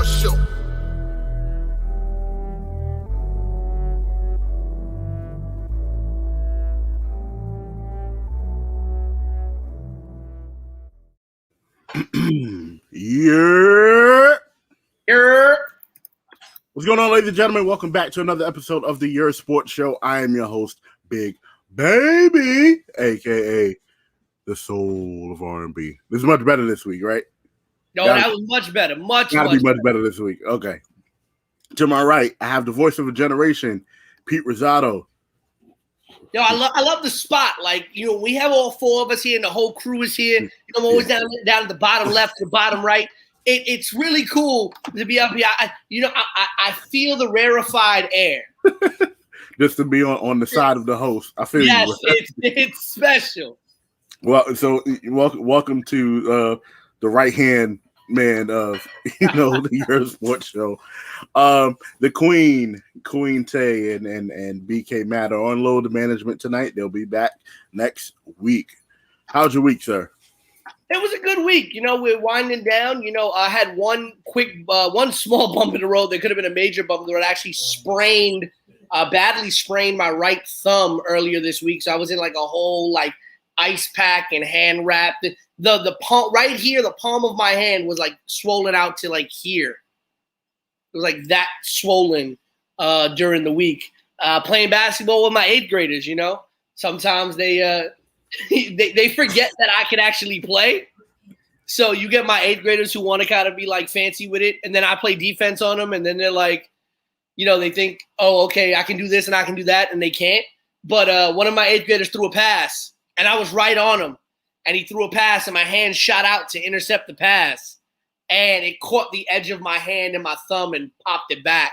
Sports Show. Yerrr. Yerrr. What's going on, ladies and gentlemen? Welcome back to another episode of the Yerrr Sports Show. I am your host, Big Baby, a.k.a. the soul of R&B. This is much better this week, right? No, that was much better. Much better this week. Okay. To my right, I have the voice of a generation, Pete Rosado. Yo, I love the spot. Like, you know, we have all four of us here, and the whole crew is here. You know, I'm always down at the bottom left, to the bottom right. It's really cool to be up here. I feel the rarefied air. Just to be on the side of the host. I feel you. It's special. Well, so welcome to the right-hand man of, the Yerrr Sports Show. The Queen Tay and BK Matt are on load management tonight. They'll be back next week. How's your week, sir? It was a good week. You know, we're winding down. You know, I had one small bump in the road that could have been a major bump in the road. I actually badly sprained my right thumb earlier this week. So I was in like a whole ice pack and hand wrap. The palm right here, the palm of my hand was like swollen out to like here. It was like that swollen during the week. Playing basketball with my 8th graders, sometimes they they forget that I can actually play. So you get my 8th graders who want to kind of be like fancy with it, and then I play defense on them, and then they're like, they think, oh, okay, I can do this and I can do that, and they can't. But one of my 8th graders threw a pass, and I was right on him, and he threw a pass, and my hand shot out to intercept the pass, and it caught the edge of my hand and my thumb and popped it back,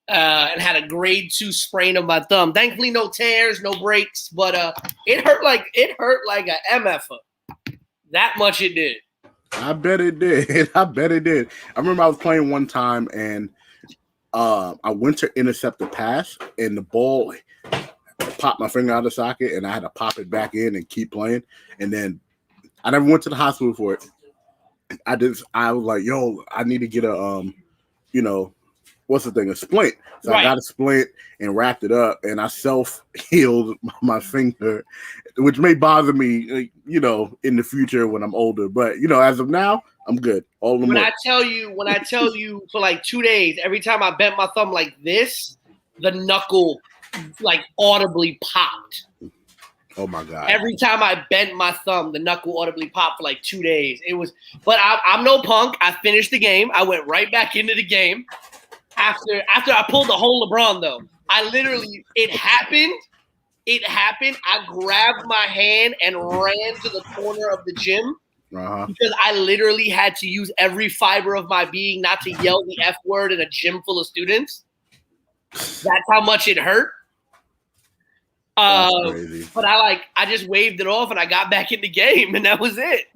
and had a grade 2 sprain of my thumb. Thankfully, no tears, no breaks, but it hurt like a MFer. That much it did. I bet it did. I remember I was playing one time, and I went to intercept the pass, and the ball popped my finger out of the socket, and I had to pop it back in and keep playing. And then I never went to the hospital for it. I was like, yo, I need to get a what's the thing? A splint. So right. I got a splint and wrapped it up, and I self-healed my finger, which may bother me, in the future when I'm older. But as of now, I'm good. When I tell you for like 2 days, every time I bent my thumb like this, the knuckle audibly popped. Oh my God. Every time I bent my thumb, the knuckle audibly popped for like 2 days. But I'm no punk. I finished the game. I went right back into the game. After I pulled the whole LeBron, though, it happened. I grabbed my hand and ran to the corner of the gym because I literally had to use every fiber of my being not to yell the F word in a gym full of students. That's how much it hurt. But I just waved it off and I got back in the game, and that was it.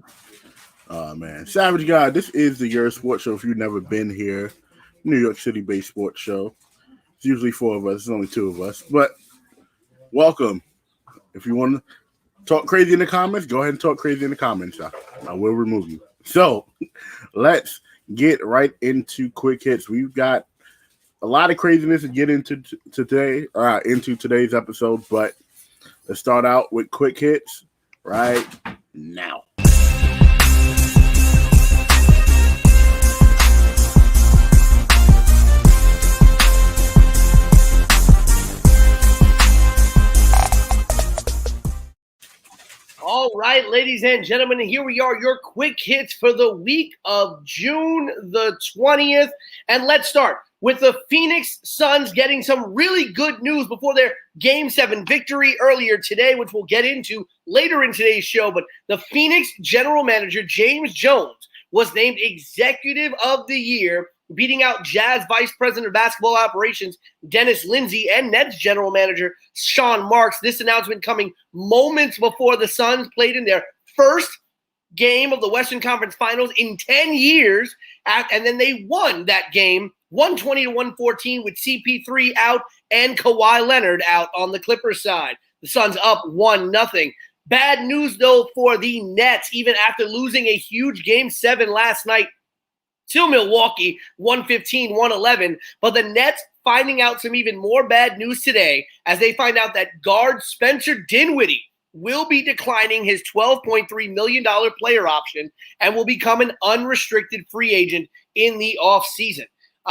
Oh man, Savage God, this is the Yerrr Sports Show. If you've never been here, New York City-based sports show. It's usually 4 of us. It's only 2 of us. But welcome. If you want to talk crazy in the comments, go ahead and talk crazy in the comments. I will remove you. So let's get right into quick hits. We've got a lot of craziness to get into into today's episode, but let's start out with quick hits right now. All right, ladies and gentlemen, here we are, your quick hits for the week of June the 20th. And let's start with the Phoenix Suns getting some really good news before their Game 7 victory earlier today, which we'll get into later in today's show. But the Phoenix general manager, James Jones, was named Executive of the Year, beating out Jazz Vice President of Basketball Operations, Dennis Lindsay, and Nets General Manager, Sean Marks. This announcement coming moments before the Suns played in their first game of the Western Conference Finals in 10 years, and then they won that game 120-114 with CP3 out and Kawhi Leonard out on the Clippers side. The Suns up 1-0. Bad news, though, for the Nets, even after losing a huge Game 7 last night Still Milwaukee, 115-111. But the Nets finding out some even more bad news today as they find out that guard Spencer Dinwiddie will be declining his $12.3 million player option and will become an unrestricted free agent in the offseason.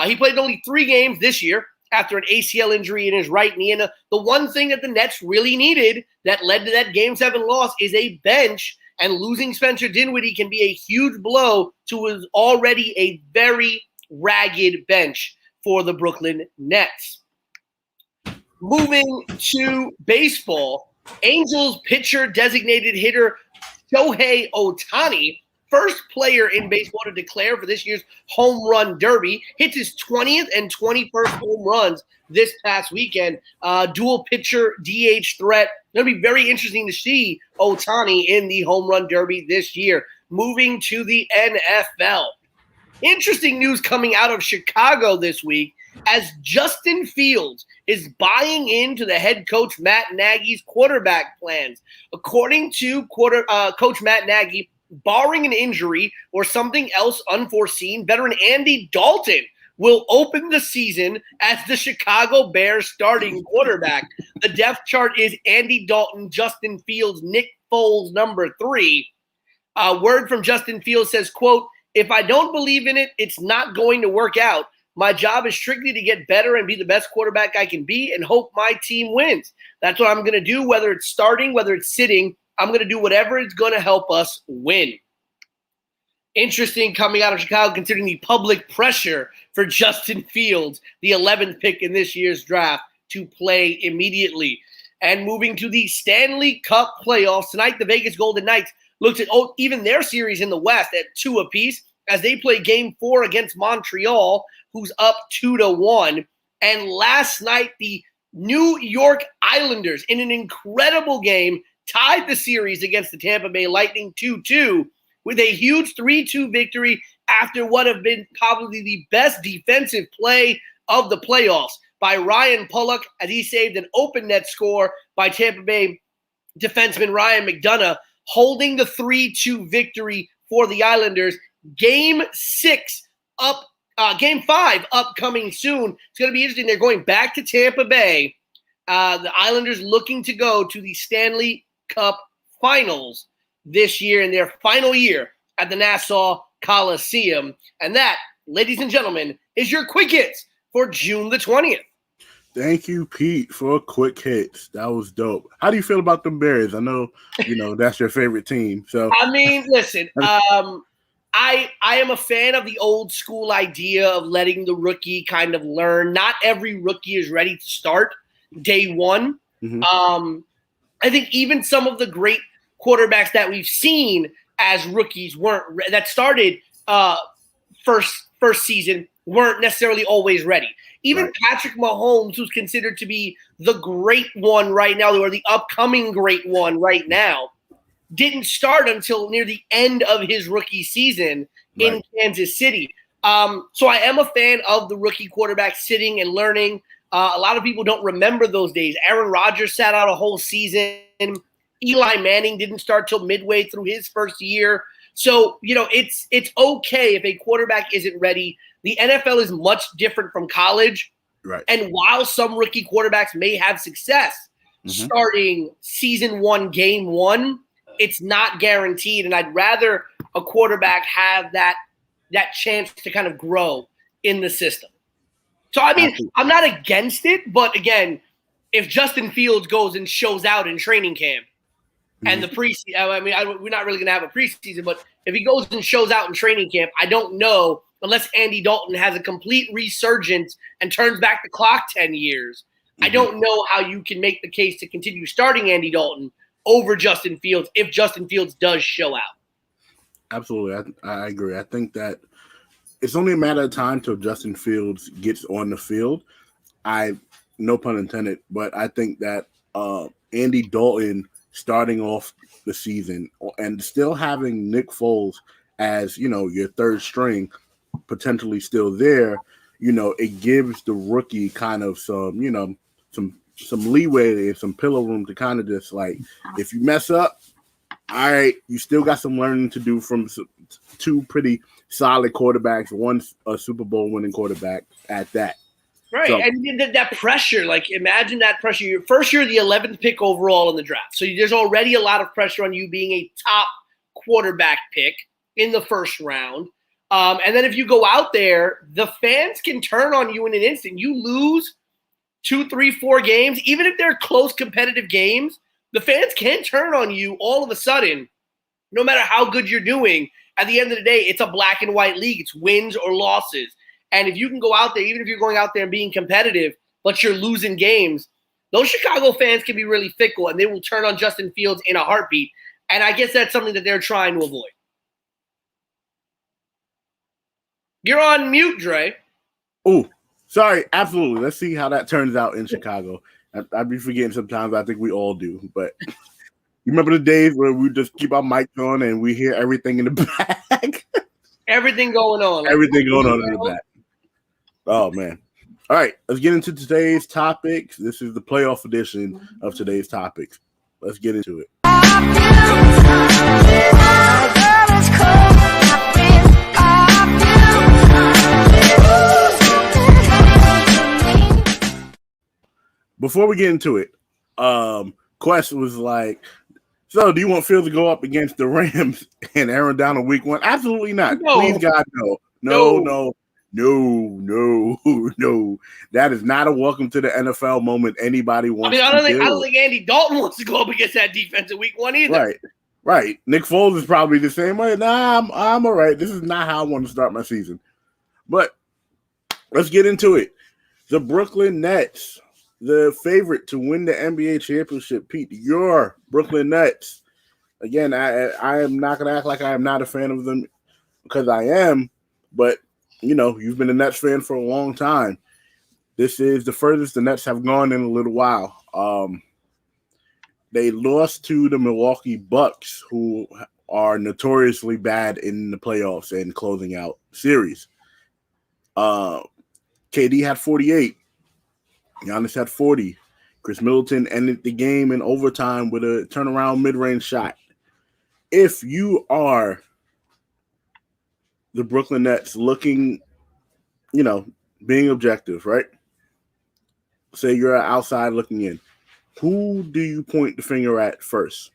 He played only 3 games this year after an ACL injury in his right knee. And the one thing that the Nets really needed that led to that Game 7 loss is a bench. And losing Spencer Dinwiddie can be a huge blow to his already a very ragged bench for the Brooklyn Nets. Moving to baseball, Angels pitcher designated hitter Shohei Ohtani, first player in baseball to declare for this year's home run derby, hits his 20th and 21st home runs this past weekend. Dual pitcher DH threat. It'll be very interesting to see Ohtani in the home run derby this year. Moving to the NFL. Interesting news coming out of Chicago this week as Justin Fields is buying into the head coach Matt Nagy's quarterback plans. According to Coach Matt Nagy, barring an injury or something else unforeseen, veteran Andy Dalton will open the season as the Chicago Bears starting quarterback. The depth chart is Andy Dalton, Justin Fields, Nick Foles, number 3. Word from Justin Fields says, quote, "If I don't believe in it, it's not going to work out. My job is strictly to get better and be the best quarterback I can be and hope my team wins. That's what I'm going to do, whether it's starting, whether it's sitting. I'm going to do whatever is going to help us win." Interesting coming out of Chicago, considering the public pressure for Justin Fields, the 11th pick in this year's draft, to play immediately. And moving to the Stanley Cup playoffs, tonight the Vegas Golden Knights looked at even their series in the West at 2 apiece as they play Game 4 against Montreal, who's up 2-1. And last night, the New York Islanders, in an incredible game, tied the series against the Tampa Bay Lightning 2-2 with a huge 3-2 victory after what have been probably the best defensive play of the playoffs by Ryan Pulock as he saved an open net score by Tampa Bay defenseman Ryan McDonough, holding the 3-2 victory for the Islanders. Game 5 upcoming soon. It's going to be interesting. They're going back to Tampa Bay. The Islanders looking to go to the Stanley Cup Finals this year in their final year at the Nassau Coliseum. And that, ladies and gentlemen, is your quick hits for June the 20th. Thank you, Pete, for quick hits. That was dope. How do you feel about them Bears? I know, that's your favorite team. So I mean, listen, I am a fan of the old school idea of letting the rookie kind of learn. Not every rookie is ready to start day one. Mm-hmm. I think even some of the great quarterbacks that we've seen as rookies that started first season weren't necessarily always ready. Even right. Patrick Mahomes, who's considered to be the great one right now, or the upcoming great one right now, didn't start until near the end of his rookie season in Kansas City. So I am a fan of the rookie quarterback sitting and learning. A lot of people don't remember those days. Aaron Rodgers sat out a whole season. Eli Manning didn't start till midway through his first year. So, it's okay if a quarterback isn't ready. The NFL is much different from college. Right. And while some rookie quarterbacks may have success starting season 1, game 1, it's not guaranteed. And I'd rather a quarterback have that chance to kind of grow in the system. So, I mean, I'm not against it. But, again, if Justin Fields goes and shows out in training camp and the preseason, we're not really going to have a preseason, but if he goes and shows out in training camp, I don't know, unless Andy Dalton has a complete resurgence and turns back the clock 10 years, I don't know how you can make the case to continue starting Andy Dalton over Justin Fields if Justin Fields does show out. Absolutely. I agree. I think that it's only a matter of time till Justin Fields gets on the field. No pun intended, but I think that Andy Dalton starting off the season and still having Nick Foles as, your third string potentially still there, it gives the rookie kind of some leeway and some pillow room to kind of just like, if you mess up, all right, you still got some learning to do from 2 pretty solid quarterbacks, one a Super Bowl winning quarterback at that. Right, so, and that pressure, like imagine that pressure. First, you're the 11th pick overall in the draft. So there's already a lot of pressure on you being a top quarterback pick in the first round. And then if you go out there, the fans can turn on you in an instant. You lose 2, 3, 4 games, even if they're close competitive games, the fans can turn on you all of a sudden, no matter how good you're doing. At the end of the day, it's a black and white league. It's wins or losses. And if you can go out there, even if you're going out there and being competitive, but you're losing games, those Chicago fans can be really fickle, and they will turn on Justin Fields in a heartbeat. And I guess that's something that they're trying to avoid. You're on mute, Dre. Oh, sorry. Absolutely. Let's see how that turns out in Chicago. I'd be forgetting sometimes. I think we all do. But you remember the days where we just keep our mics on and we hear everything in the back? Everything going on. Like, everything going on in the back. Oh, man. All right. Let's get into today's topics. This is the playoff edition of today's topics. Let's get into it. Before we get into it, Quest was like, so do you want Phil to go up against the Rams and Aaron Donald week 1? Absolutely not. No. Please, God, no. No. That is not a welcome to the NFL moment anybody wants. I don't think Andy Dalton wants to go up against that defense in week 1 either. Right. Nick Foles is probably the same way. Nah, I'm all right. This is not how I want to start my season. But let's get into it. The Brooklyn Nets, the favorite to win the NBA championship. Pete, your Brooklyn Nets. Again, I am not going to act like I am not a fan of them because I am, but you know, you've been a Nets fan for a long time. This is the furthest the Nets have gone in a little while. They lost to the Milwaukee Bucks, who are notoriously bad in the playoffs and closing out series. KD had 48. Giannis had 40. Chris Middleton ended the game in overtime with a turnaround mid-range shot. If you are the Brooklyn Nets looking, you know, being objective, right? Say you're outside looking in. Who do you point the finger at first?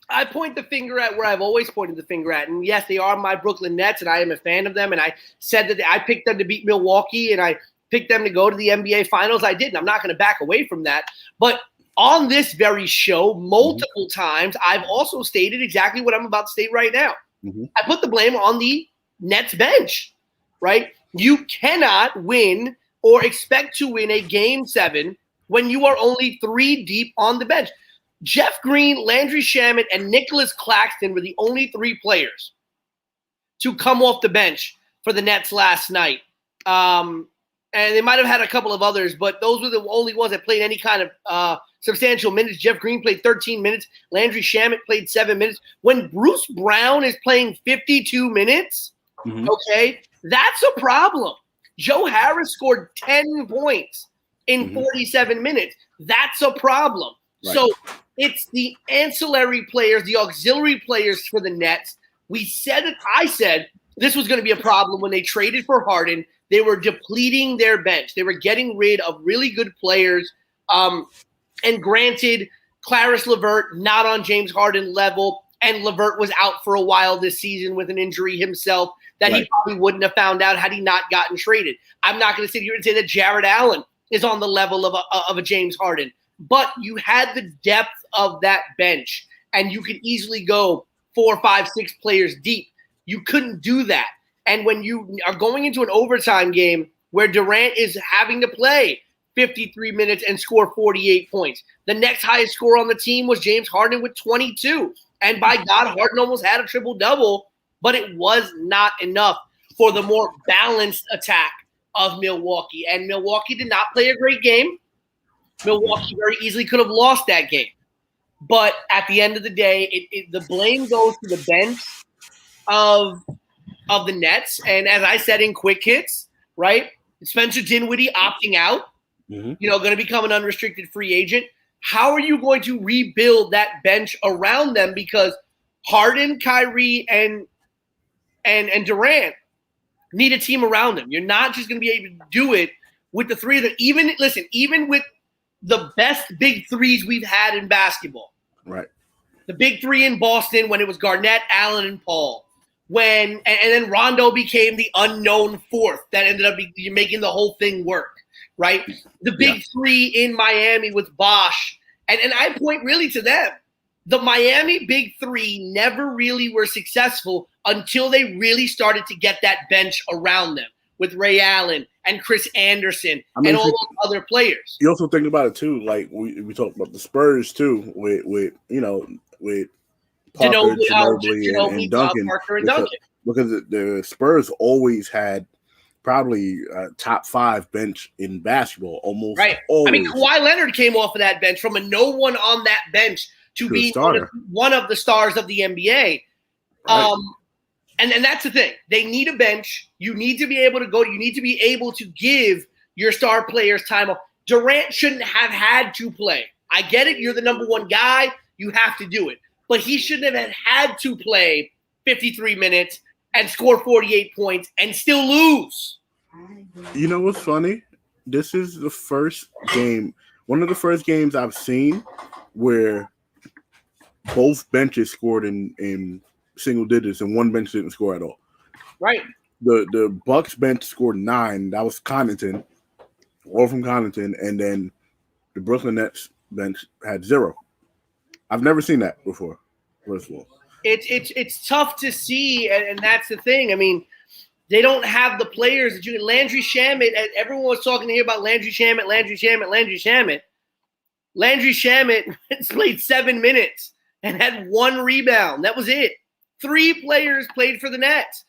I point the finger at where I've always pointed the finger at. And yes, they are my Brooklyn Nets, and I am a fan of them. And I said that I picked them to beat Milwaukee, and I picked them to go to the NBA Finals. I did, and I'm not going to back away from that. But on this very show, multiple times, I've also stated exactly what I'm about to state right now. I put the blame on the Nets bench, right? You cannot win or expect to win a Game 7 when you are only 3 deep on the bench. Jeff Green, Landry Shamet, and Nicholas Claxton were the only 3 players to come off the bench for the Nets last night. And they might have had a couple of others, but those were the only ones that played any kind of substantial minutes. Jeff Green played 13 minutes. Landry Shamet played 7 minutes. When Bruce Brown is playing 52 minutes, okay, that's a problem. Joe Harris scored 10 points in 47 minutes. That's a problem. Right. So it's the ancillary players, the auxiliary players for the Nets. I said this was going to be a problem when they traded for Harden. They were depleting their bench. They were getting rid of really good players. And granted, Caris LeVert not on James Harden level, and LeVert was out for a while this season with an injury himself that he probably wouldn't have found out had he not gotten traded. I'm not going to sit here and say that Jared Allen is on the level of a James Harden, but you had the depth of that bench, and you could easily go 4, 5, 6 players deep. You couldn't do that. And when you are going into an overtime game where Durant is having to play 53 minutes and score 48 points, the next highest scorer on the team was James Harden with 22. And by God, Harden almost had a triple-double, but it was not enough for the more balanced attack of Milwaukee. And Milwaukee did not play a great game. Milwaukee very easily could have lost that game. But at the end of the day, the blame goes to the bench of the Nets. And as I said in Quick Hits, right, Spencer Dinwiddie opting out, going to become an unrestricted free agent. How are you going to rebuild that bench around them? Because Harden, Kyrie, and and Durant need a team around them. You're not just going to be able to do it with the three of them. Even with the best big threes we've had in basketball. Right. The big three in Boston when it was Garnett, Allen, and Paul. And then Rondo became the unknown fourth that ended up making the whole thing work, right? The big three in Miami with Bosh. And I point really to them. The Miami big three never really were successful until they really started to get that bench around them with Ray Allen and Chris Anderson and all those other players. You also think about it too, like we talked about the Spurs too, with Parker, Ginobili, and Duncan, Parker and Duncan. Because the Spurs always had probably a top 5 bench in basketball, almost. Right. Always. I mean, Kawhi Leonard came off of that bench from a no one on that bench to be one of the stars of the NBA. Right. And that's the thing. They need a bench. You need to be able to go. You need to be able to give your star players time off. Durant shouldn't have had to play. I get it. You're the number one guy. You have to do it. But he shouldn't have had to play 53 minutes and score 48 points and still lose. You know what's funny? This is the first game, one of the first games I've seen where both benches scored in single digits and one bench didn't score at all. Right. The Bucks bench scored 9. That was Connaughton, all from Connaughton, and then the Brooklyn Nets bench had 0. I've never seen that before. First of all, it's tough to see, and that's the thing. I mean, they don't have the players that you can. Landry Shamet. Everyone was talking here about Landry Shamet. Landry Shamet played 7 minutes and had 1 rebound. That was it. 3 players played for the Nets.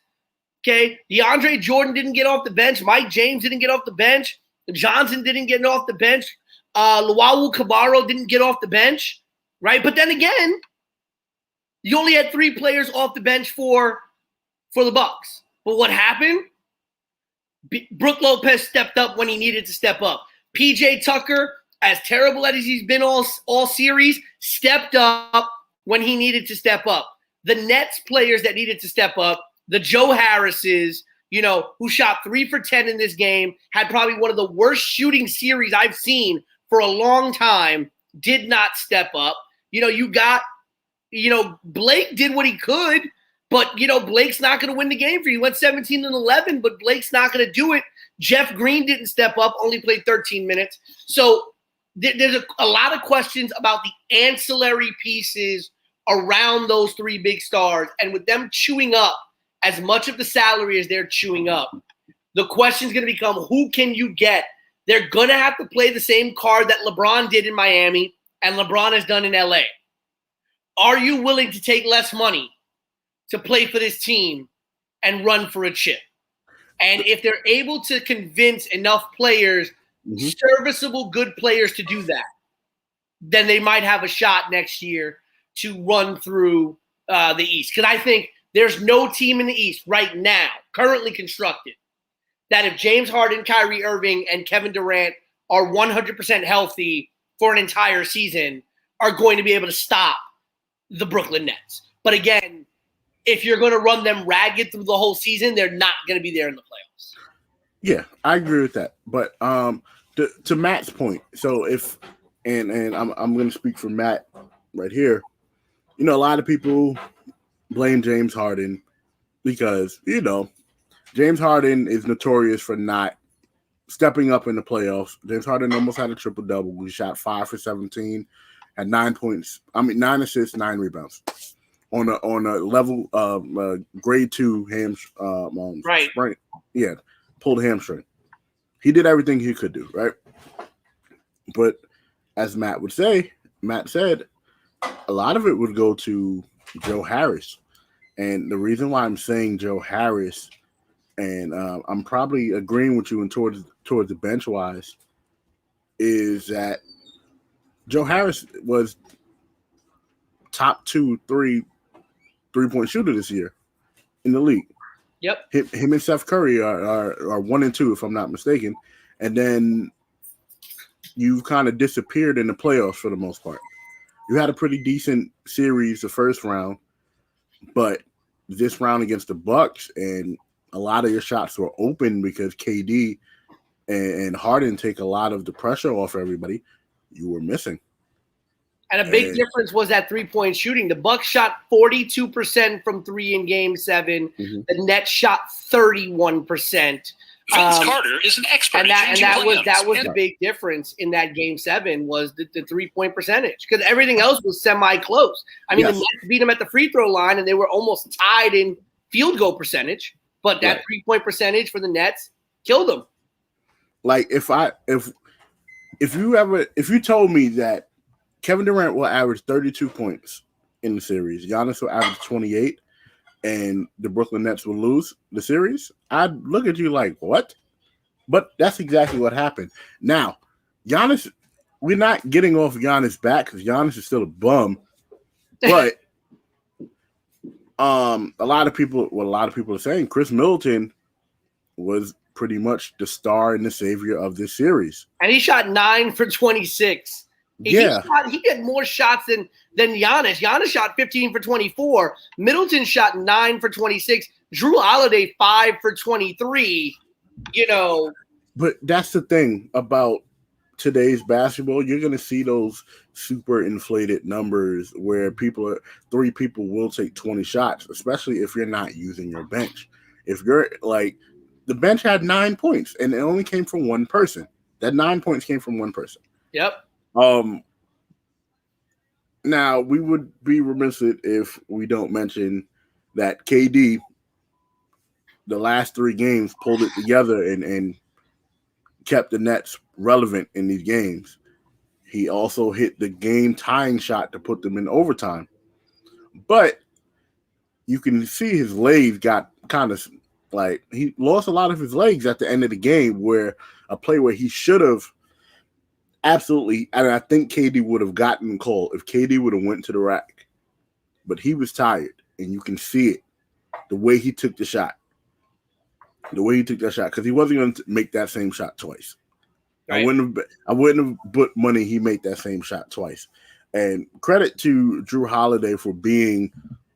Okay, DeAndre Jordan didn't get off the bench. Mike James didn't get off the bench. Johnson didn't get off the bench. Luau Cabarro didn't get off the bench. Right, but then again, you only had 3 players off the bench for the Bucks. But what happened? Brook Lopez stepped up when he needed to step up. PJ Tucker, as terrible as he's been all series, stepped up when he needed to step up. The Nets players that needed to step up, the Joe Harrises, who shot 3 for 10 in this game, had probably one of the worst shooting series I've seen for a long time, did not step up. You got, Blake did what he could, but, Blake's not going to win the game for you. He went 17-11, but Blake's not going to do it. Jeff Green didn't step up, only played 13 minutes. So there's a lot of questions about the ancillary pieces around those 3 big stars. And with them chewing up as much of the salary as they're chewing up, the question is going to become, who can you get? They're going to have to play the same card that LeBron did in Miami and LeBron has done in LA. Are you willing to take less money to play for this team and run for a chip? And if they're able to convince enough players, serviceable, good players to do that, then they might have a shot next year to run through the East. Because I think there's no team in the East right now, currently constructed, that if James Harden, Kyrie Irving, and Kevin Durant are 100% healthy for an entire season, are going to be able to stop the Brooklyn Nets. But again, if you're going to run them ragged through the whole season, they're not going to be there in the playoffs. Yeah, I agree with that. But to Matt's point, so if and I'm going to speak for Matt right here. A lot of people blame James Harden because James Harden is notorious for not stepping up in the playoffs. James Harden almost had a triple-double. He shot 5 for 17, had 9 points. 9 assists, 9 rebounds on a level of grade 2 hamstring. Right. Yeah, pulled a hamstring. He did everything he could do, right? But as Matt said, a lot of it would go to Joe Harris. And the reason why I'm saying Joe Harris, and I'm probably agreeing with you towards the bench wise, is that Joe Harris was top 2, 3-point shooter this year in the league. Yep. Him and Steph Curry are 1 and 2, if I'm not mistaken. And then you've kind of disappeared in the playoffs for the most part. You had a pretty decent series the first round, but this round against the Bucks, and a lot of your shots were open because KD and Harden take a lot of the pressure off everybody, you were missing. And a big difference was that three-point shooting. The Bucks shot 42% from three in Game 7. Mm-hmm. The Nets shot 31%. Vince Carter is an expert. And that was the big difference in that Game 7 was the three-point percentage, because everything else was semi-close. I mean, the Nets beat them at the free throw line, and they were almost tied in field goal percentage. But that three-point percentage for the Nets killed them. Like if you told me that Kevin Durant will average 32 points in the series, Giannis will average 28, and the Brooklyn Nets will lose the series, I'd look at you like, what? But that's exactly what happened. Now, Giannis, we're not getting off Giannis back because Giannis is still a bum, but a lot of people are saying Chris Middleton was pretty much the star and the savior of this series. And he shot 9 for 26. He had more shots than Giannis. Giannis shot 15 for 24. Middleton shot 9 for 26. Drew Holiday 5 for 23. But that's the thing about today's basketball. You're going to see those super inflated numbers where three people will take 20 shots, especially if you're not using your bench. If you're like, the bench had 9 points and it only came from one person. That 9 points came from one person. Yep. Now we would be remiss if we don't mention that KD, the last 3 games, pulled it together and kept the Nets relevant in these games. He also hit the game-tying shot to put them in overtime. But you can see his legs got kind of like he lost a lot of his legs at the end of the game, where a play where he should have absolutely, and I think KD would have gotten called if KD would have went to the rack. But he was tired, and you can see it, the way he took the shot. The way he took that shot, because he wasn't going to make that same shot twice. Right. I wouldn't have put money he made that same shot twice. And credit to Drew Holiday for being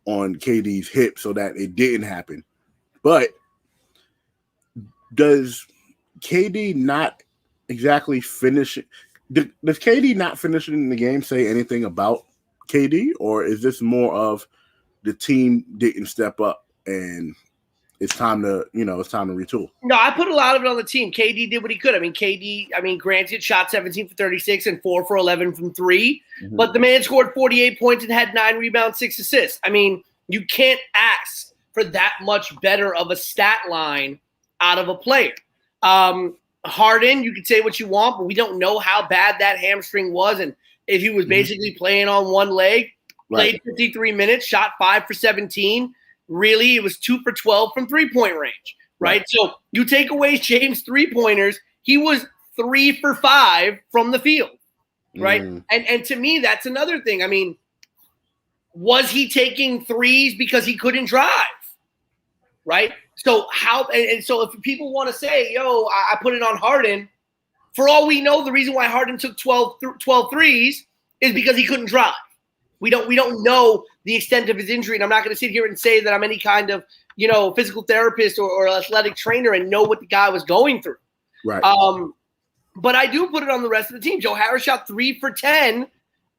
on KD's hip so that it didn't happen. But does KD not exactly finish it? Does KD not finishing the game say anything about KD, or is this more of the team didn't step up and it's time to retool? No, I put a lot of it on the team. KD did what he could. Granted, shot 17 for 36 and 4 for 11 from 3, but the man scored 48 points and had 9 rebounds, 6 assists. I mean, you can't ask for that much better of a stat line out of a player. Harden, you can say what you want, but we don't know how bad that hamstring was, and if he was basically playing on one leg, played 53 minutes, shot 5 for 17. Really, it was 2 for 12 from 3-point range, right? So you take away James' 3-pointers, he was 3 for 5 from the field, right? And to me, that's another thing. I mean, was he taking threes because he couldn't drive, right? So so if people want to say, I put it on Harden, for all we know, the reason why Harden took 12 threes is because he couldn't drive. We don't know the extent of his injury, and I'm not going to sit here and say that I'm any kind of physical therapist or athletic trainer and know what the guy was going through. Right. But I do put it on the rest of the team. Joe Harris shot 3 for 10,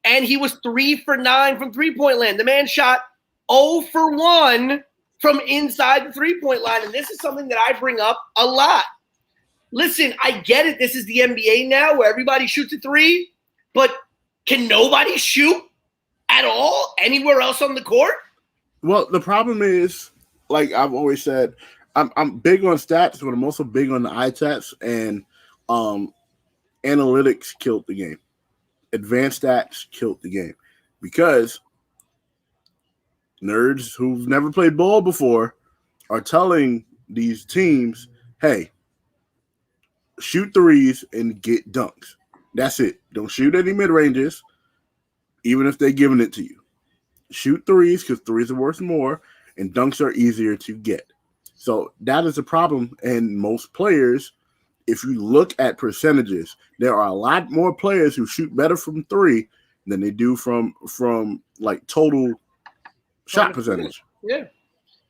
and he was 3 for 9 from 3-point land. The man shot 0 for 1 from inside the 3-point line, and this is something that I bring up a lot. Listen, I get it. This is the NBA now where everybody shoots a 3, but can nobody shoot at all anywhere else on the court? Well, the problem is, like I've always said, I'm big on stats, but I'm also big on the eye test, and analytics killed the game. Advanced stats killed the game because nerds who've never played ball before are telling these teams, hey, shoot threes and get dunks. That's it. Don't shoot any mid-ranges, even if they're giving it to you. Shoot threes because threes are worth more and dunks are easier to get. So that is a problem. And most players, if you look at percentages, there are a lot more players who shoot better from 3 than they do from like total shot percentage. Yeah.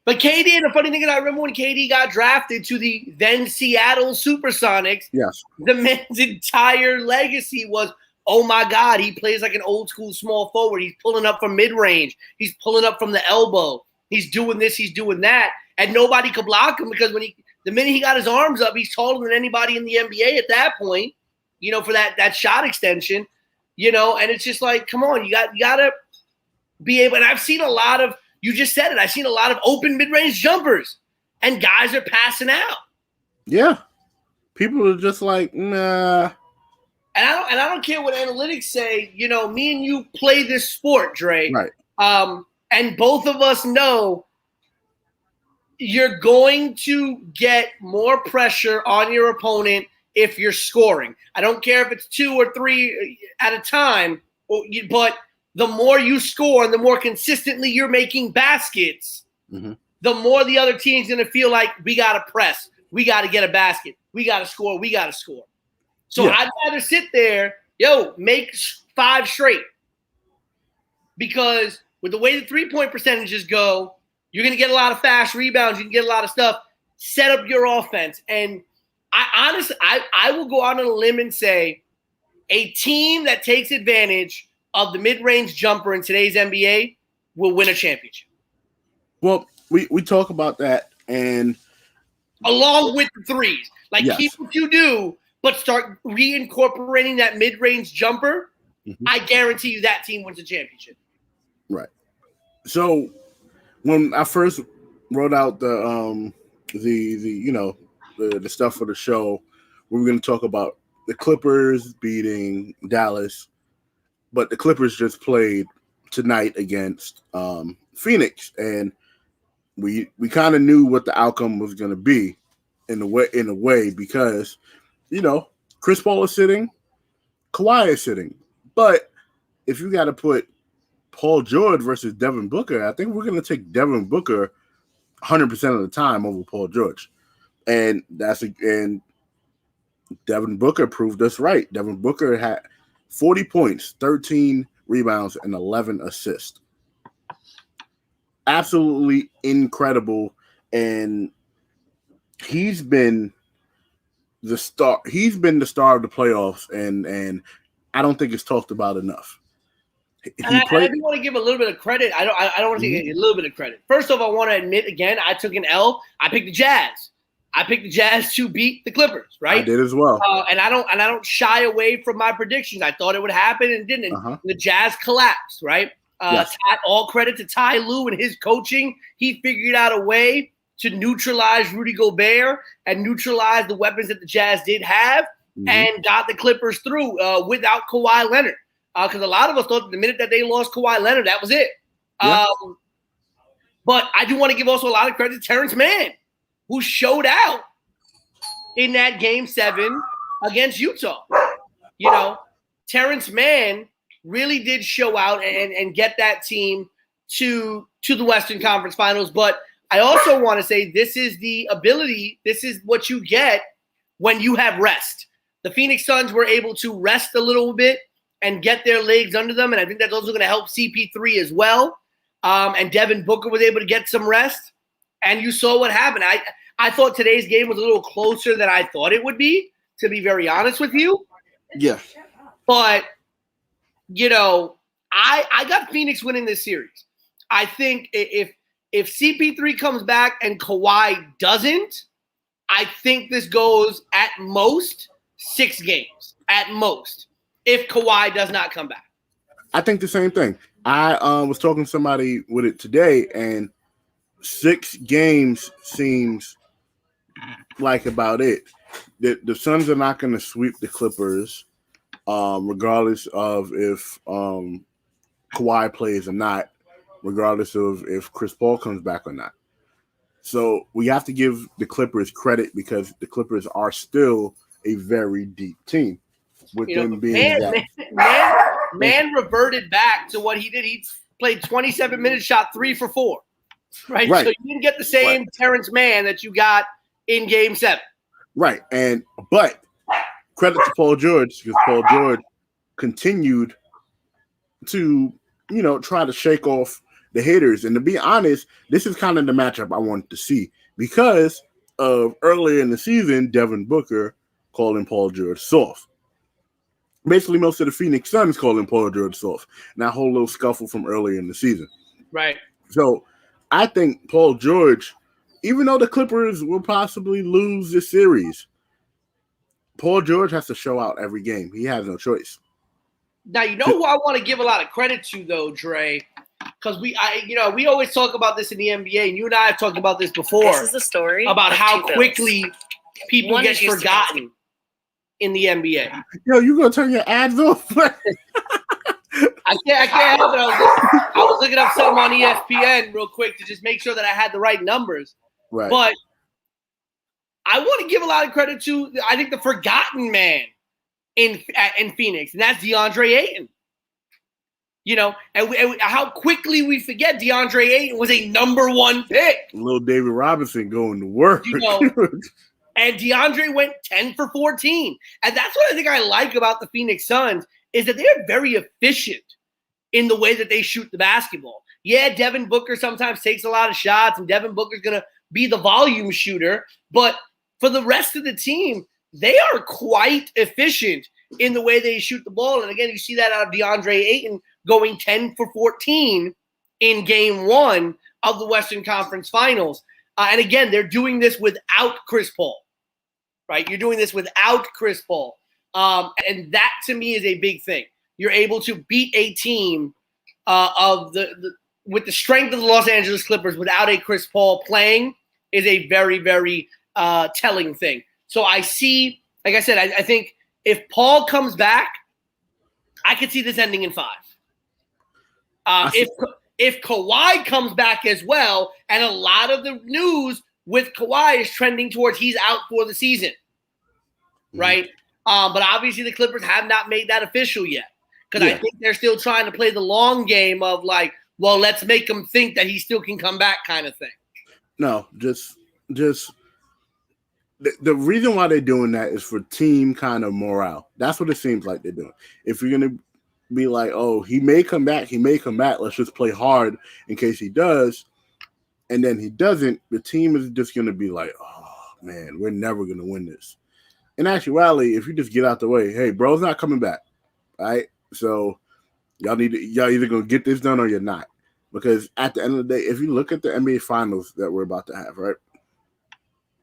But KD, and the funny thing is, I remember when KD got drafted to the then Seattle Supersonics. Yes. The man's entire legacy was, oh my God, he plays like an old school small forward. He's pulling up from mid range. He's pulling up from the elbow. He's doing this. He's doing that, and nobody could block him because the minute he got his arms up, he's taller than anybody in the NBA at that point. For that shot extension, and it's just like, come on, you gotta be able. And I've seen a lot of. You just said it. I've seen a lot of open mid-range jumpers, and guys are passing out. Yeah, people are just like, nah. And I don't care what analytics say. Me and you play this sport, Dre. Right. And both of us know you're going to get more pressure on your opponent if you're scoring. I don't care if it's 2 or 3 at a time, but the more you score and the more consistently you're making baskets, the more the other team's going to feel like we got to press. We got to get a basket. We got to score. We got to score. So I'd rather sit there, make 5 straight. Because with the way the three-point percentages go, you're going to get a lot of fast rebounds. You can get a lot of stuff. Set up your offense. And I honestly will go out on a limb and say a team that takes advantage of the mid-range jumper in today's NBA will win a championship. Well, we talk about that, and along with the threes. Keep what you do, but start reincorporating that mid-range jumper. I guarantee you that team wins a championship. Right. So when I first wrote out the stuff for the show, we were going to talk about the Clippers beating Dallas. But the Clippers just played tonight against Phoenix, and we kind of knew what the outcome was going to be in a way because Chris Paul is sitting, Kawhi is sitting, but if you got to put Paul George versus Devin Booker, I think we're going to take Devin Booker 100% of the time over Paul George, and Devin Booker proved us right. Devin Booker had 40 points, 13 rebounds, and 11 assists. Absolutely incredible. And he's been the star. He's been the star of the playoffs, and I don't think it's talked about enough. I do want to give a little bit of credit. I don't want to take a little bit of credit. First off, I want to admit again, I took an L. I picked the Jazz. I picked the Jazz to beat the Clippers, right? I did as well. And I don't shy away from my predictions. I thought it would happen and didn't. And the Jazz collapsed, right? Yes. All credit to Ty Lue and his coaching. He figured out a way to neutralize Rudy Gobert and neutralize the weapons that the Jazz did have and got the Clippers through without Kawhi Leonard. Because a lot of us thought the minute that they lost Kawhi Leonard, that was it. Yeah. But I do want to give also a lot of credit to Terrence Mann, who showed out in that Game 7 against Utah. Terrence Mann really did show out and get that team to the Western Conference Finals. But I also want to say this is what you get when you have rest. The Phoenix Suns were able to rest a little bit and get their legs under them, and I think that's also going to help CP3 as well. And Devin Booker was able to get some rest. And you saw what happened. I thought today's game was a little closer than I thought it would be, to be very honest with you. Yeah. But, I got Phoenix winning this series. I think if CP3 comes back and Kawhi doesn't, I think this goes at most 6 games. At most. If Kawhi does not come back. I think the same thing. I was talking to somebody with it today, and 6 games seems like about it. The Suns are not going to sweep the Clippers, regardless of if Kawhi plays or not, regardless of if Chris Paul comes back or not. So we have to give the Clippers credit because the Clippers are still a very deep team. With them being Man reverted back to what he did. He played 27 minutes, shot 3 for 4. Right. So you didn't get the same Terrence Mann that you got in Game 7. Right. But credit to Paul George, because Paul George continued to, try to shake off the haters. And to be honest, this is kind of the matchup I wanted to see because of earlier in the season, Devin Booker calling Paul George soft. Basically, most of the Phoenix Suns calling Paul George soft. And that whole little scuffle from earlier in the season. Right. So I think Paul George, even though the Clippers will possibly lose this series, Paul George has to show out every game. He has no choice. Now, you know who I want to give a lot of credit to, though, Dre? Because we always talk about this in the NBA, and you and I have talked about this before. This is the story about how quickly people One get is used to forgotten in the NBA. Yo, you gonna turn your ads off? I can't help it. I was looking up something on ESPN real quick to just make sure that I had the right numbers. Right. But I want to give a lot of credit to, I think, the forgotten man in Phoenix, and that's DeAndre Ayton. You know, and how quickly we forget DeAndre Ayton was a number 1 pick. Little David Robinson going to work. You know, and DeAndre went 10 for 14. And that's what I think I like about the Phoenix Suns is that they're very efficient in the way that they shoot the basketball. Yeah, Devin Booker sometimes takes a lot of shots, and Devin Booker's going to be the volume shooter. But for the rest of the team, they are quite efficient in the way they shoot the ball. And again, you see that out of DeAndre Ayton going 10 for 14 in game 1 of the Western Conference Finals. And again, they're doing this without Chris Paul, right? You're doing this without Chris Paul. And that, to me, is a big thing. You're able to beat a team with the strength of the Los Angeles Clippers without a Chris Paul playing is a very, very telling thing. So I see, like I said, I think if Paul comes back, I could see this ending in 5. If Kawhi comes back as well, and a lot of the news with Kawhi is trending towards he's out for the season, right? But obviously the Clippers have not made that official yet because I think they're still trying to play the long game of like, well, let's make him think that he still can come back kind of thing. No, just the reason why they're doing that is for team kind of morale. That's what it seems like they're doing. If you're going to be like, oh, he may come back, let's just play hard in case he does, and then he doesn't, the team is just going to be like, oh, man, we're never going to win this. In actuality, if you just get out the way, hey, bro's not coming back, right? So y'all either going to get this done or you're not. Because at the end of the day, if you look at the NBA Finals that we're about to have, right,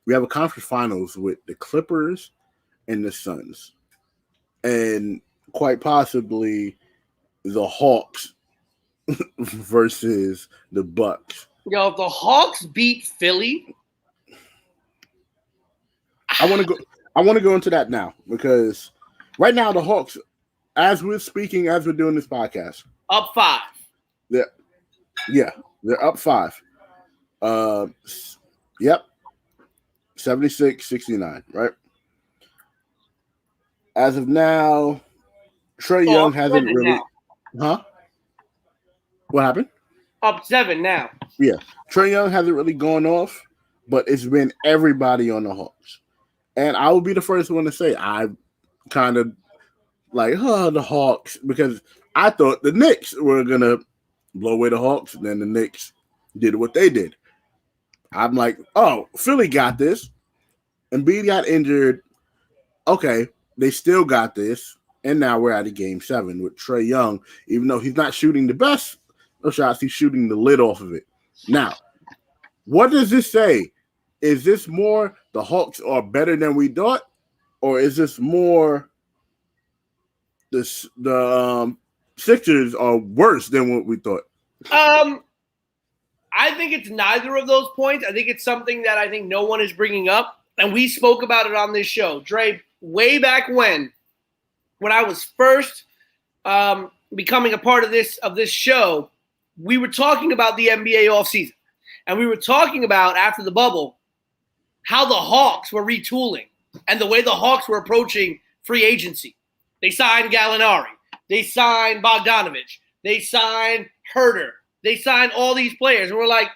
we have a conference finals with the Clippers and the Suns. And quite possibly the Hawks versus the Bucks. Yo, if the Hawks beat Philly, I want to go into that now because right now the Hawks, as we're doing this podcast, up 5. They're up 5. Yep. 76-69, right? As of now, Trae Young hasn't really. Huh? What happened? Up 7 now. Yeah. Trae Young hasn't really gone off, but it's been everybody on the Hawks. And I will be the first one to say I kind of like, the Hawks, because I thought the Knicks were going to blow away the Hawks, and then the Knicks did what they did. I'm like, oh, Philly got this. Embiid got injured. Okay, they still got this. And now we're at a game 7 with Trae Young. Even though he's not shooting the best of shots, he's shooting the lid off of it. Now, what does this say? Is this more the Hawks are better than we thought? Or is this more the Sixers are worse than what we thought? I think it's neither of those points. I think it's something that I think no one is bringing up. And we spoke about it on this show. Dre, way back when I was first becoming a part of this show, we were talking about the NBA offseason. And we were talking about, after the bubble, how the Hawks were retooling and the way the Hawks were approaching free agency. They signed Gallinari. They signed Bogdanovich. They signed Herter. They signed all these players. And we're like,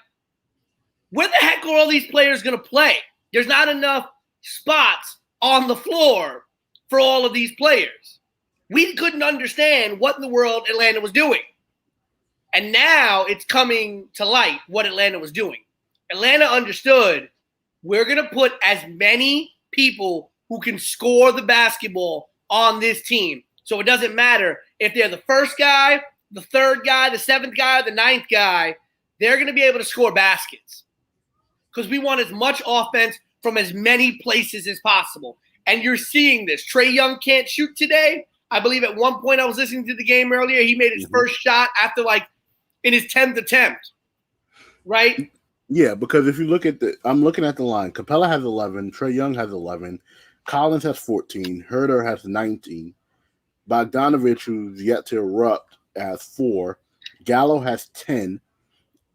where the heck are all these players going to play? There's not enough spots on the floor for all of these players. We couldn't understand what in the world Atlanta was doing. And now it's coming to light what Atlanta was doing. Atlanta understood we're going to put as many people who can score the basketball on this team. So it doesn't matter if they're the first guy, the third guy, the seventh guy, the ninth guy, they're going to be able to score baskets because we want as much offense from as many places as possible. And you're seeing this. Trae Young can't shoot today. I believe at one point I was listening to the game earlier. He made his first shot after in his 10th attempt, right? Yeah, because if you look at I'm looking at the line. Capella has 11. Trae Young has 11. Collins has 14. Herter has 19. Bogdanovich, who's yet to erupt, has 4. Gallo has 10.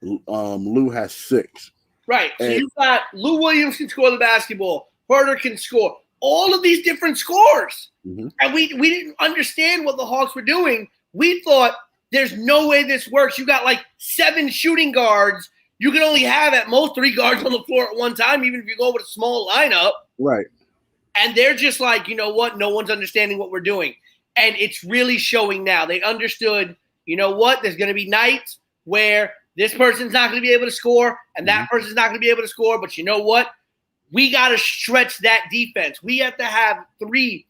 Lou has 6. Right. So you've got Lou Williams can score the basketball. Herter can score. All of these different scores. Mm-hmm. And we didn't understand what the Hawks were doing. We thought there's no way this works. You got 7 shooting guards. You can only have at most 3 guards on the floor at one time, even if you go with a small lineup. Right. And they're just you know what? No one's understanding what we're doing. And it's really showing now. They understood, you know what? There's going to be nights where this person's not going to be able to score and that person's not going to be able to score. But you know what? We got to stretch that defense. We have to have 3,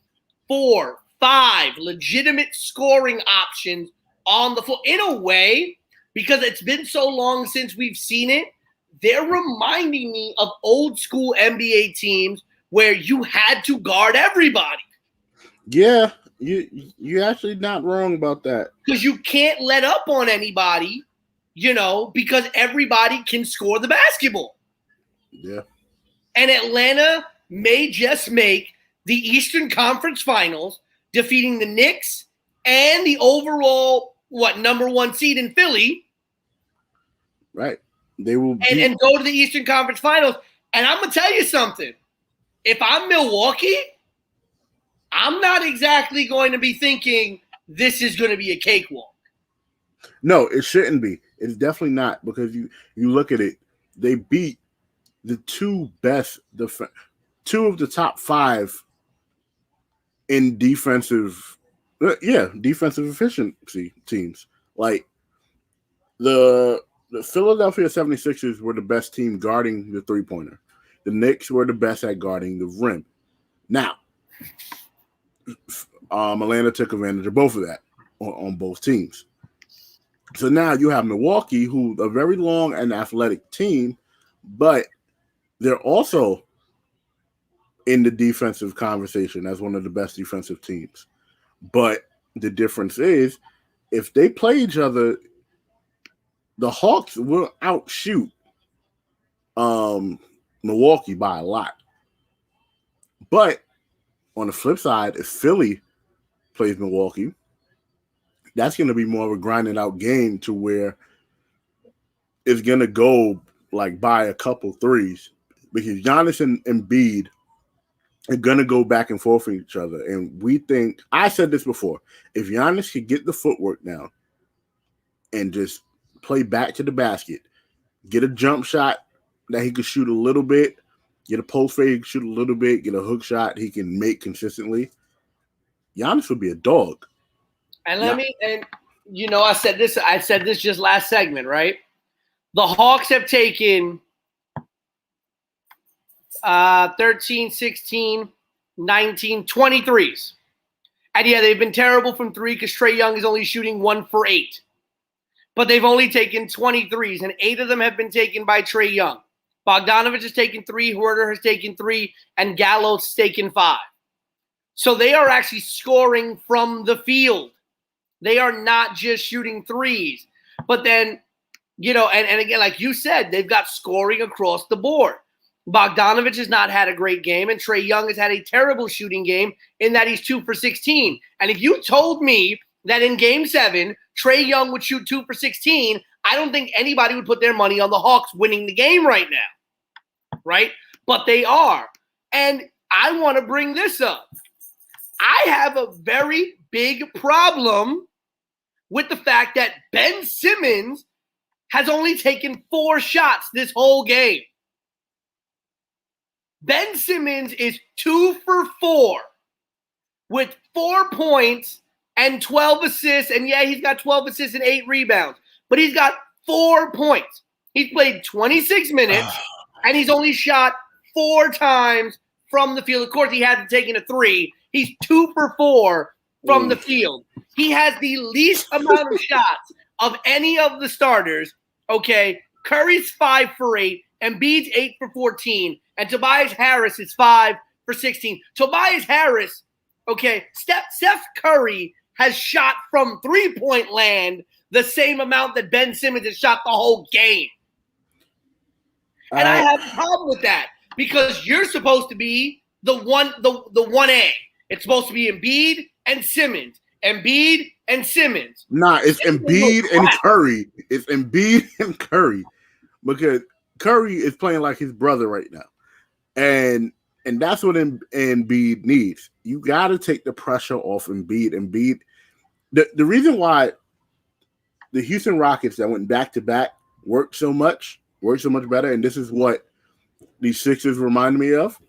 4, 5 legitimate scoring options on the floor. In a way, because it's been so long since we've seen it, they're reminding me of old school NBA teams where you had to guard everybody. Yeah, you're actually not wrong about that. Because you can't let up on anybody, because everybody can score the basketball. Yeah. And Atlanta may just make the Eastern Conference Finals, defeating the Knicks and the overall, number 1 seed in Philly. Right. They will and go to the Eastern Conference Finals. And I'm going to tell you something. If I'm Milwaukee, I'm not exactly going to be thinking this is going to be a cakewalk. No, it shouldn't be. It's definitely not, because you look at it, they beat the 2 best, 2 of the top 5 in defensive efficiency teams. The Philadelphia 76ers were the best team guarding the three-pointer. The Knicks were the best at guarding the rim. Now, Atlanta took advantage of both of that on both teams. So now you have Milwaukee, who a very long and athletic team, but they're also in the defensive conversation as one of the best defensive teams. But the difference is, if they play each other, the Hawks will outshoot Milwaukee by a lot. But on the flip side, if Philly plays Milwaukee, that's going to be more of a grinding out game to where it's going to go by a couple threes, because Giannis and Embiid are going to go back and forth with each other. And we think, I said this before, if Giannis could get the footwork down and just play back to the basket, get a jump shot that he could shoot a little bit, get a post fade, he can shoot a little bit, get a hook shot he can make consistently, Giannis would be a dog. And I said this just last segment, right? The Hawks have taken 13, 16, 19, 23s. And yeah, they've been terrible from 3 because Trae Young is only shooting 1 for 8. But they've only taken 23s, and 8 of them have been taken by Trae Young. Bogdanovich has taken 3, Huerter has taken 3, and Gallo's taken 5. So they are actually scoring from the field. They are not just shooting threes. But then, and again, like you said, they've got scoring across the board. Bogdanovich has not had a great game, and Trae Young has had a terrible shooting game in that he's 2 for 16. And if you told me that in Game 7, Trae Young would shoot 2 for 16, I don't think anybody would put their money on the Hawks winning the game right now, right? But they are. And I want to bring this up. I have a very big problem with the fact that Ben Simmons has only taken 4 shots this whole game. Ben Simmons is 2 for 4 with 4 points and 12 assists. And yeah, he's got 12 assists and 8 rebounds. but he's got 4 points. He's played 26 minutes, and he's only shot 4 times from the field. Of course, he hasn't taken a 3. He's 2 for 4 from the field. He has the least amount of shots of any of the starters. Okay, Curry's 5 for 8, Embiid's 8 for 14, and Tobias Harris is 5 for 16. Tobias Harris, okay, Steph Curry has shot from 3-point land the same amount that Ben Simmons has shot the whole game. And I have a problem with that because you're supposed to be the 1A. It's supposed to be Embiid and Simmons. Embiid and Simmons. Nah, it's Embiid and Curry. It's Embiid and Curry. Because Curry is playing like his brother right now. And that's what Embiid needs. You got to take the pressure off Embiid. Embiid. The reason why the Houston Rockets that went back-to-back worked so much better, and this is what these Sixers remind me of,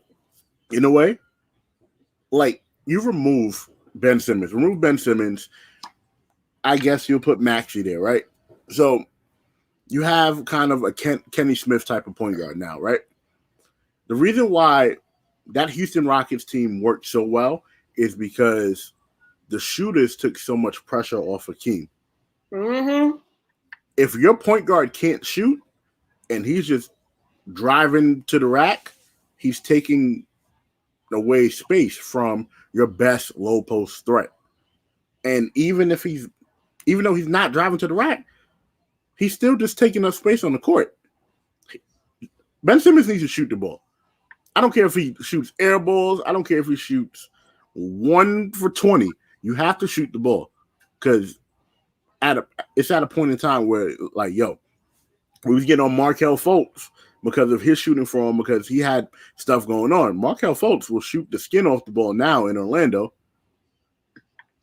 in a way. Like, you remove Ben Simmons, I guess you'll put Maxey there, right? So you have kind of a Kenny Smith type of point guard now, right? The reason why that Houston Rockets team worked so well is because the shooters took so much pressure off Hakeem. Mm-hmm. If your point guard can't shoot and he's just driving to the rack, he's taking away space from your best low post threat. And even though he's not driving to the rack, he's still just taking up space on the court. Ben Simmons needs to shoot the ball. I don't care if he shoots air balls. I don't care if he shoots 1 for 20. You have to shoot the ball because it's at a point in time where, like, we was getting on Markelle Fultz because of his shooting form, because he had stuff going on. Markelle Fultz will shoot the skin off the ball now in Orlando.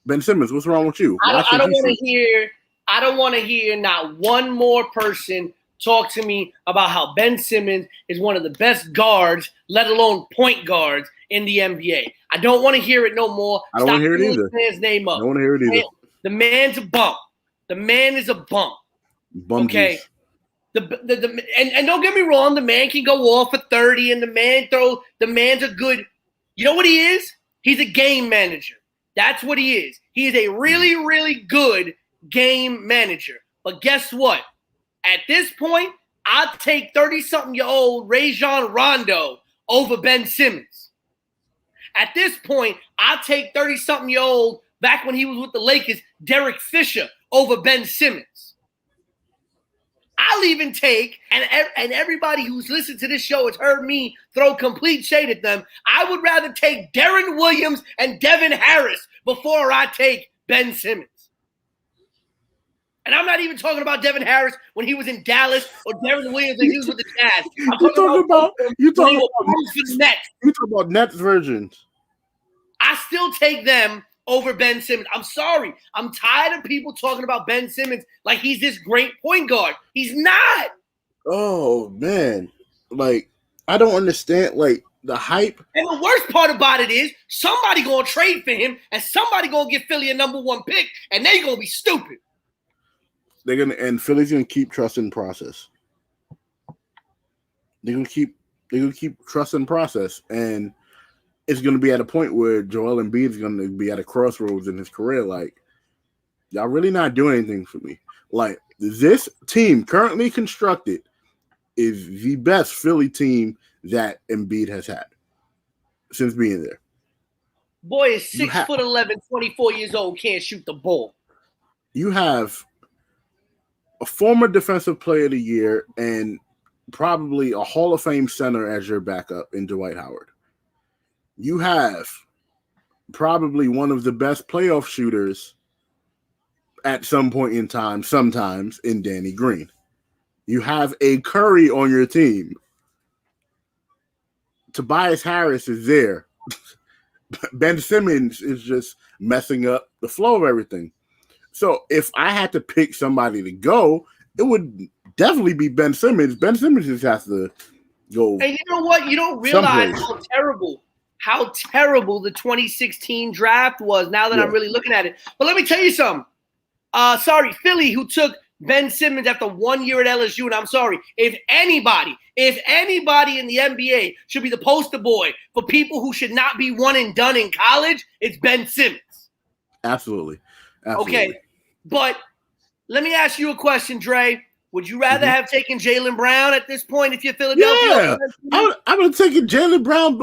Ben Simmons, what's wrong with you? I don't want to hear not one more person talk to me about how Ben Simmons is one of the best guards, let alone point guards in the NBA. I don't want to hear it no more. I don't want to hear it either. His name up. I don't want to hear it either. The man's a bump. The man is a bump. Okay. And don't get me wrong, the man can go off for 30 and the man's a good, you know what he is? He's a game manager. That's what he is. He is a really, really good game manager. But guess what? At this point, I'll take 30-something-year-old Rajon Rondo over Ben Simmons. At this point, I'll take 30-something-year-old, back when he was with the Lakers, Derek Fisher over Ben Simmons. I'll even take, and everybody who's listened to this show has heard me throw complete shade at them, I would rather take Deron Williams and Devin Harris before I take Ben Simmons. And I'm not even talking about Devin Harris when he was in Dallas or Deron Williams when he was with the Jazz. You talking about Nets versions. I still take them over Ben Simmons. I'm sorry. I'm tired of people talking about Ben Simmons like he's this great point guard. He's not. Oh, man. Like, I don't understand, like, the hype. And the worst part about it is somebody going to trade for him and somebody going to give Philly a number 1 pick, and they going to be stupid. And Philly's going to keep trusting the process. They're going to keep trusting the process. And it's going to be at a point where Joel Embiid is going to be at a crossroads in his career. Like, y'all really not doing anything for me. Like, this team currently constructed is the best Philly team that Embiid has had since being there. Boy is 6'11", 24 years old, can't shoot the ball. You have a former Defensive Player of the Year and probably a Hall of Fame center as your backup in Dwight Howard. You have probably one of the best playoff shooters at some point in time, sometimes, in Danny Green. You have a Curry on your team. Tobias Harris is there. Ben Simmons is just messing up the flow of everything. So if I had to pick somebody to go, it would definitely be Ben Simmons. Ben Simmons just has to go. And you know what? You don't realize how terrible the 2016 draft was now that I'm really looking at it. But let me tell you something. Philly, who took Ben Simmons after 1 year at LSU, and I'm sorry, if anybody in the NBA should be the poster boy for people who should not be one and done in college, it's Ben Simmons. Absolutely. Okay, but let me ask you a question, Dre. Would you rather have taken Jaylen Brown at this point if you're Philadelphia? Yeah, I would have taken Jaylen Brown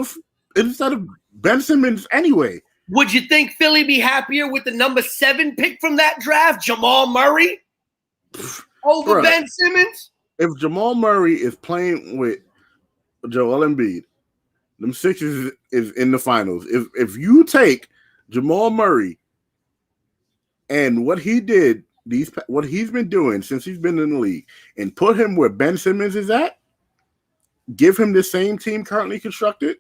instead of Ben Simmons anyway. Would you think Philly be happier with the number 7 pick from that draft, Jamal Murray, over Ben Simmons? If Jamal Murray is playing with Joel Embiid, them Sixers is in the finals. If you take Jamal Murray and what he did, what he's been doing since he's been in the league, and put him where Ben Simmons is at, give him the same team currently constructed,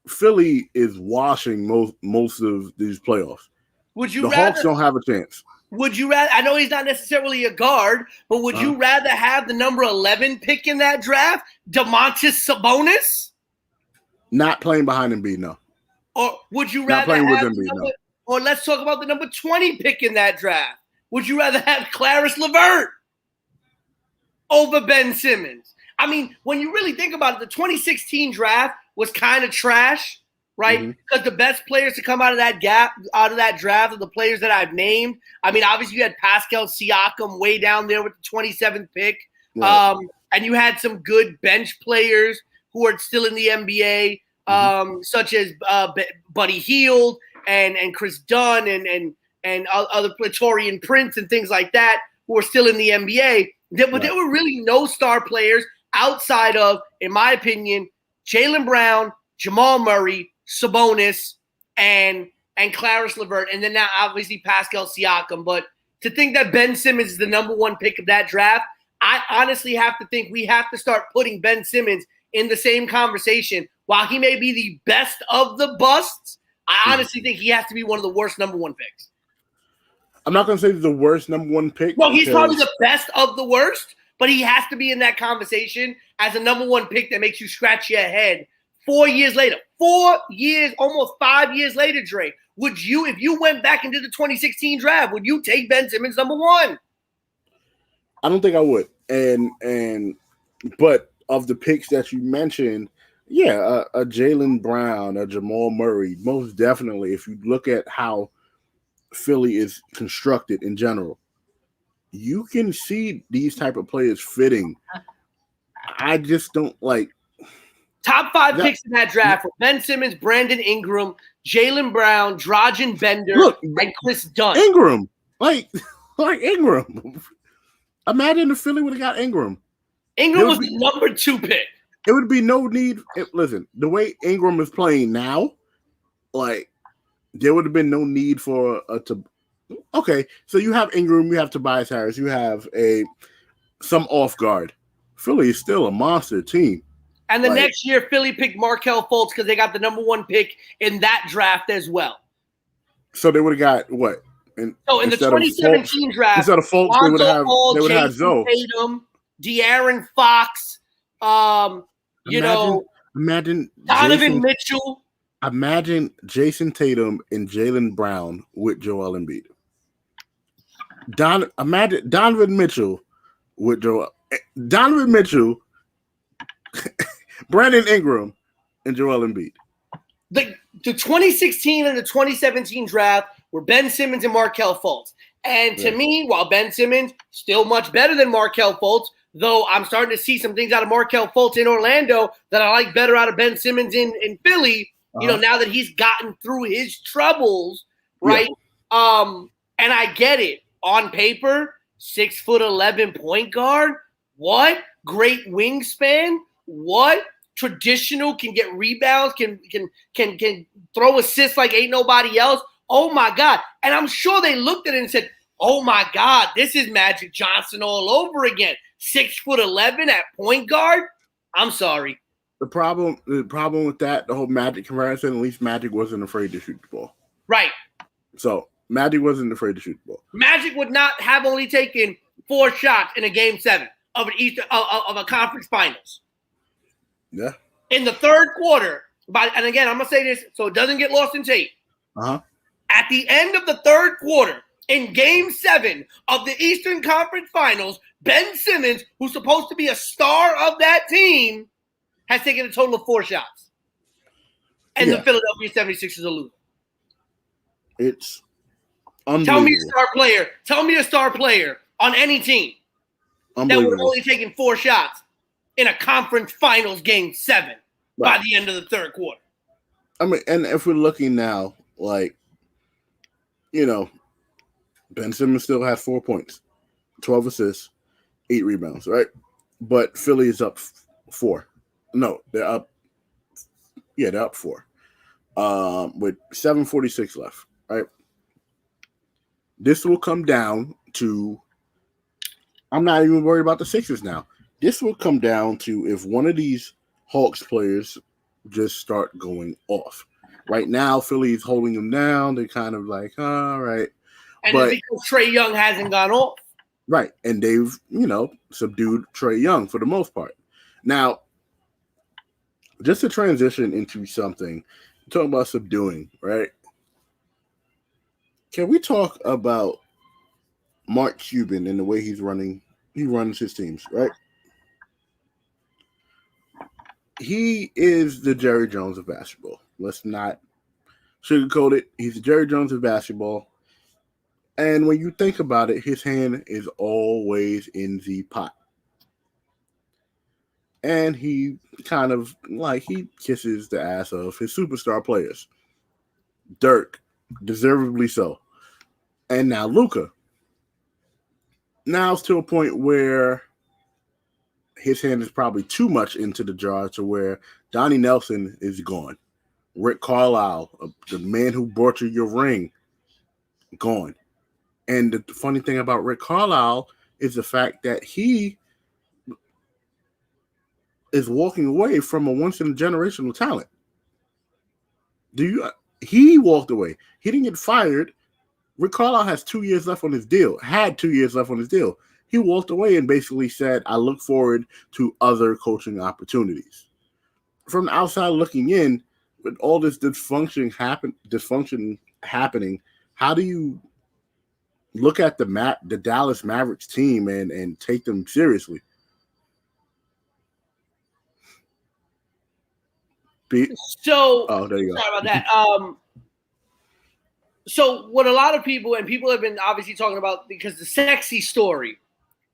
Philly is washing most of these playoffs. The Hawks don't have a chance. Would you rather? I know he's not necessarily a guard, but would you rather have the number 11 pick in that draft, Domantas Sabonis? Not playing behind Embiid, no. Or would you rather have Embiid, no. Or let's talk about the number 20 pick in that draft. Would you rather have Caris LeVert over Ben Simmons? I mean, when you really think about it, the 2016 draft was kind of trash, right? Because the best players to come out of that draft are the players that I've named. I mean, obviously you had Pascal Siakam way down there with the 27th pick. Right. And you had some good bench players who are still in the NBA, such as Buddy Hield and Chris Dunn and other Torian Prince and things like that who are still in the NBA. But there were really no star players outside of, in my opinion, Jaylen Brown, Jamal Murray, Sabonis, and Caris LeVert, and then now obviously Pascal Siakam. But to think that Ben Simmons is the number 1 pick of that draft, I honestly have to think we have to start putting Ben Simmons in the same conversation. While he may be the best of the busts, I honestly think he has to be one of the worst number 1 picks. I'm not going to say the worst number 1 pick. Well, he's probably the best of the worst, but he has to be in that conversation as a number 1 pick that makes you scratch your head 4 years later. 4 years, almost 5 years later, Dre. Would you, if you went back into the 2016 draft, would you take Ben Simmons number 1? I don't think I would. But of the picks that you mentioned, a Jaylen Brown, a Jamal Murray, most definitely, if you look at how Philly is constructed in general, you can see these type of players fitting. I just don't like top 5 picks in that draft were Ben Simmons, Brandon Ingram, Jaylen Brown, Dragan Bender, and Chris Dunn. Ingram, like Ingram. Imagine if Philly would have got Ingram. Ingram was the number 2 pick. It would be no need. Listen, the way Ingram is playing now, like there would have been no need for okay, so you have Ingram, you have Tobias Harris, you have some off guard. Philly is still a monster team. And the next year, Philly picked Markelle Fultz because they got the number 1 pick in that draft as well. So they would have got what? So in the 2017 draft, instead of Fultz, they would have Zoe, Tatum, De'Aaron Fox, imagine Donovan Mitchell. Imagine Jason Tatum and Jaylen Brown with Joel Embiid. Imagine Donovan Mitchell with Donovan Mitchell, Brandon Ingram, and Joel Embiid. The 2016 and the 2017 draft were Ben Simmons and Markelle Fultz. And to me, while Ben Simmons still much better than Markelle Fultz, though I'm starting to see some things out of Markelle Fultz in Orlando that I like better out of Ben Simmons in Philly, now that he's gotten through his troubles, right? Yeah. And I get it. On paper, 6'11" point guard. What? Great wingspan. What? Traditional, can get rebounds, can throw assists like ain't nobody else. Oh my God. And I'm sure they looked at it and said, oh my God, this is Magic Johnson all over again. 6'11" at point guard. I'm sorry. The problem with that, the whole Magic comparison, at least Magic wasn't afraid to shoot the ball. Right. So Magic wasn't afraid to shoot the ball. Magic would not have only taken 4 shots in a game 7 of a conference finals. Yeah. In the third quarter, and again, I'm gonna say this so it doesn't get lost in tape. Uh-huh. At the end of the third quarter, in Game 7 of the Eastern Conference Finals, Ben Simmons, who's supposed to be a star of that team, has taken a total of 4 shots. And the Philadelphia 76ers are losing. It's unbelievable. Tell me a star player on any team that would have only taken 4 shots in a conference finals Game 7 by the end of the third quarter. I mean, and if we're looking now, like, you know, Ben Simmons still has 4 points, 12 assists, 8 rebounds, right? But Philly is up 4. No, they're up. Yeah, they're up 4. With 7:46 left, right? This will come down to. I'm not even worried about the Sixers now. This will come down to if one of these Hawks players just start going off. Right now, Philly's holding them down. They're kind of like, all right. And it's because Trae Young hasn't gone off. Right. And they've, subdued Trae Young for the most part. Now, just to transition into something, talking about subduing, right? Can we talk about Mark Cuban and the way he runs his teams, right? He is the Jerry Jones of basketball. Let's not sugarcoat it. He's the Jerry Jones of basketball. And when you think about it, his hand is always in the pot. And he kind of he kisses the ass of his superstar players. Dirk, deservedly so. And now Luka. Now it's to a point where his hand is probably too much into the jar to where Donnie Nelson is gone. Rick Carlisle, the man who brought you your ring, gone. And the funny thing about Rick Carlisle is the fact that he is walking away from a once-in-a-generational talent. He walked away. He didn't get fired. Rick Carlisle has 2 years left on his deal. Had 2 years left on his deal. He walked away and basically said, I look forward to other coaching opportunities. From the outside looking in, with all this dysfunction happening, how do you look at the Dallas Mavericks team and take them seriously? So, there you go. Sorry about that. So what a lot of people have been obviously talking about, because the sexy story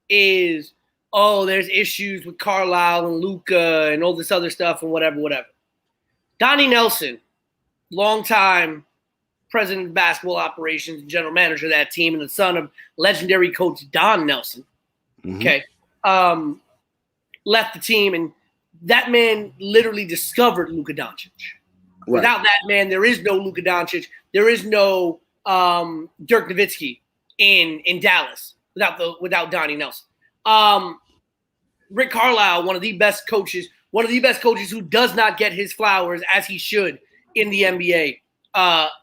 is, there's issues with Carlisle and Luka and all this other stuff and whatever. Donnie Nelson, longtime president of basketball operations, general manager of that team, and the son of legendary coach Don Nelson, left the team, and that man literally discovered Luka Doncic. Right. Without that man, there is no Luka Doncic. There is no Dirk Nowitzki in Dallas without Donnie Nelson. Rick Carlisle, one of the best coaches who does not get his flowers as he should in the NBA,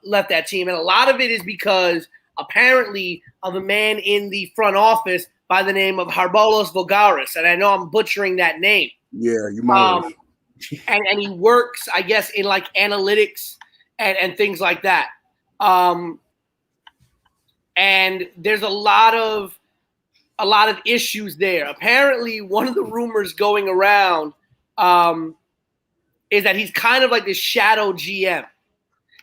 left that team. And a lot of it is because apparently of a man in the front office by the name of Harbolos Voulgaris. And I know I'm butchering that name. Yeah, you might have. And he works, I guess, in analytics and things like that. And there's a lot of issues there. Apparently, one of the rumors going around is that he's kind of like this shadow GM.